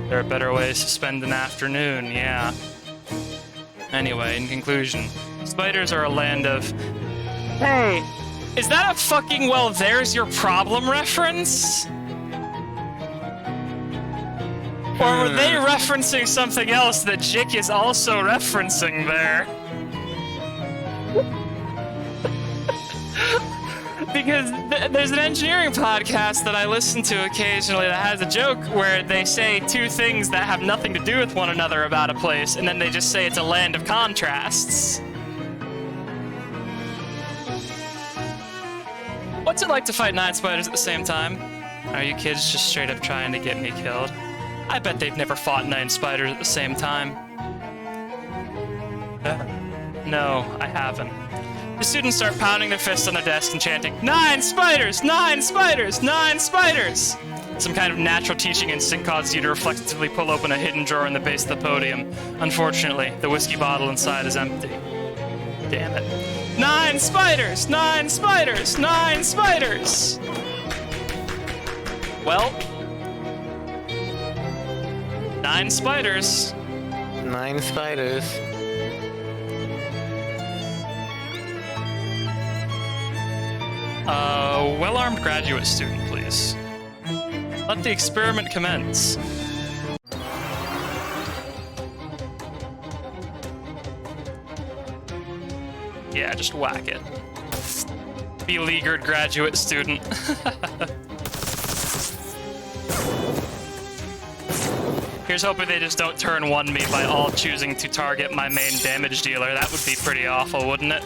There are better ways to spend an afternoon, yeah. Anyway, in conclusion, spiders are a land of... Hey, is that a fucking well there's your problem reference? Or were they referencing something else that Jick is also referencing there? Because there's an engineering podcast that I listen to occasionally that has a joke where they say 2 things that have nothing to do with one another about a place, and then they just say it's a land of contrasts. What's it like to fight 9 spiders at the same time? Are you kids just straight up trying to get me killed? I bet they've never fought 9 spiders at the same time. No, I haven't. The students start pounding their fists on their desk and chanting, 9 spiders! 9 spiders! 9 spiders! Some kind of natural teaching instinct causes you to reflexively pull open a hidden drawer in the base of the podium. Unfortunately, the whiskey bottle inside is empty. Damn it. 9 spiders! 9 spiders! 9 spiders! Well... 9 spiders. 9 spiders. Well-armed graduate student, please. Let the experiment commence. Yeah, just whack it. Beleaguered graduate student. Here's hoping they just don't turn 1 me by all choosing to target my main damage dealer. That would be pretty awful, wouldn't it?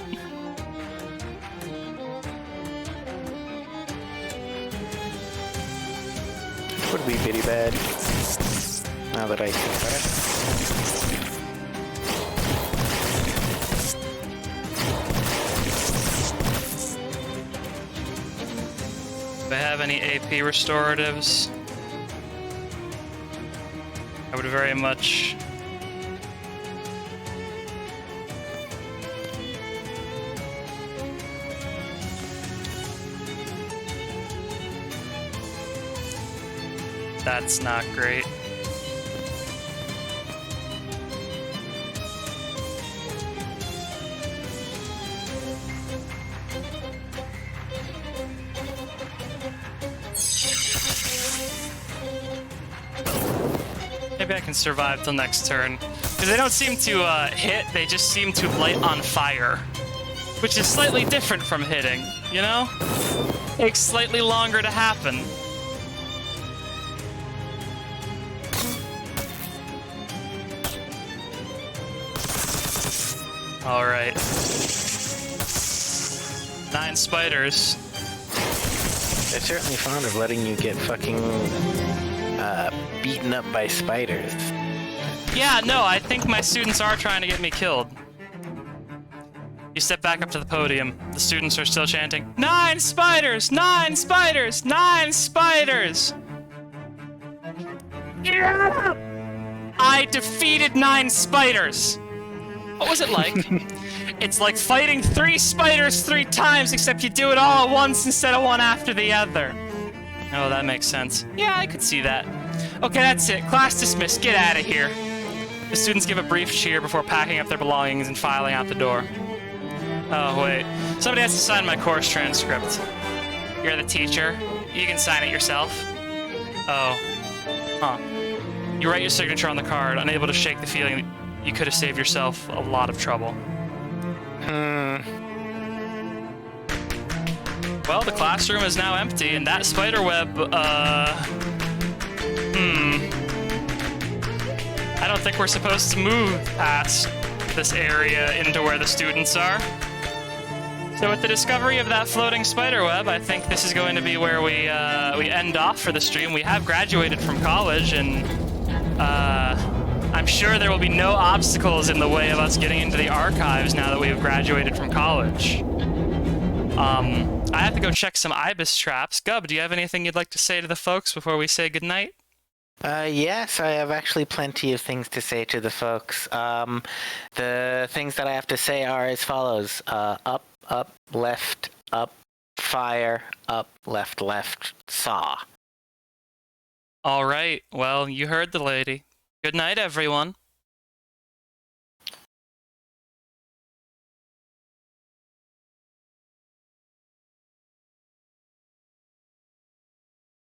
Would be pretty bad. Now that I think about it. Do I have any AP restoratives? I would very much... That's not great. Maybe I can survive till next turn. Because they don't seem to hit, they just seem to light on fire. Which is slightly different from hitting, you know? Takes slightly longer to happen. Alright. 9 spiders. They're certainly fond of letting you get fucking beaten up by spiders. Yeah, no, I think my students are trying to get me killed. You step back up to the podium. The students are still chanting, 9 spiders! 9 spiders! 9 spiders! Yeah! I defeated 9 spiders! What was it like? It's like fighting 3 spiders 3 times, except you do it all at once instead of one after the other. Oh, that makes sense. Yeah, I could see that. Okay, that's it. Class dismissed. Get out of here. The students give a brief cheer before packing up their belongings and filing out the door. Oh, wait. Somebody has to sign my course transcript. You're the teacher. You can sign it yourself. Oh. Huh. You write your signature on the card, unable to shake the feeling that you could have saved yourself a lot of trouble. Well, the classroom is now empty, and that spiderweb, I don't think we're supposed to move past this area into where the students are. So with the discovery of that floating spiderweb, I think this is going to be where we end off for the stream. We have graduated from college, and I'm sure there will be no obstacles in the way of us getting into the archives now that we have graduated from college. I have to go check some ibis traps. Gub, do you have anything you'd like to say to the folks before we say goodnight? Yes, I have actually plenty of things to say to the folks. The things that I have to say are as follows. Up, up, left, up, fire, up, left, saw. All right. Well, you heard the lady. Good night, everyone.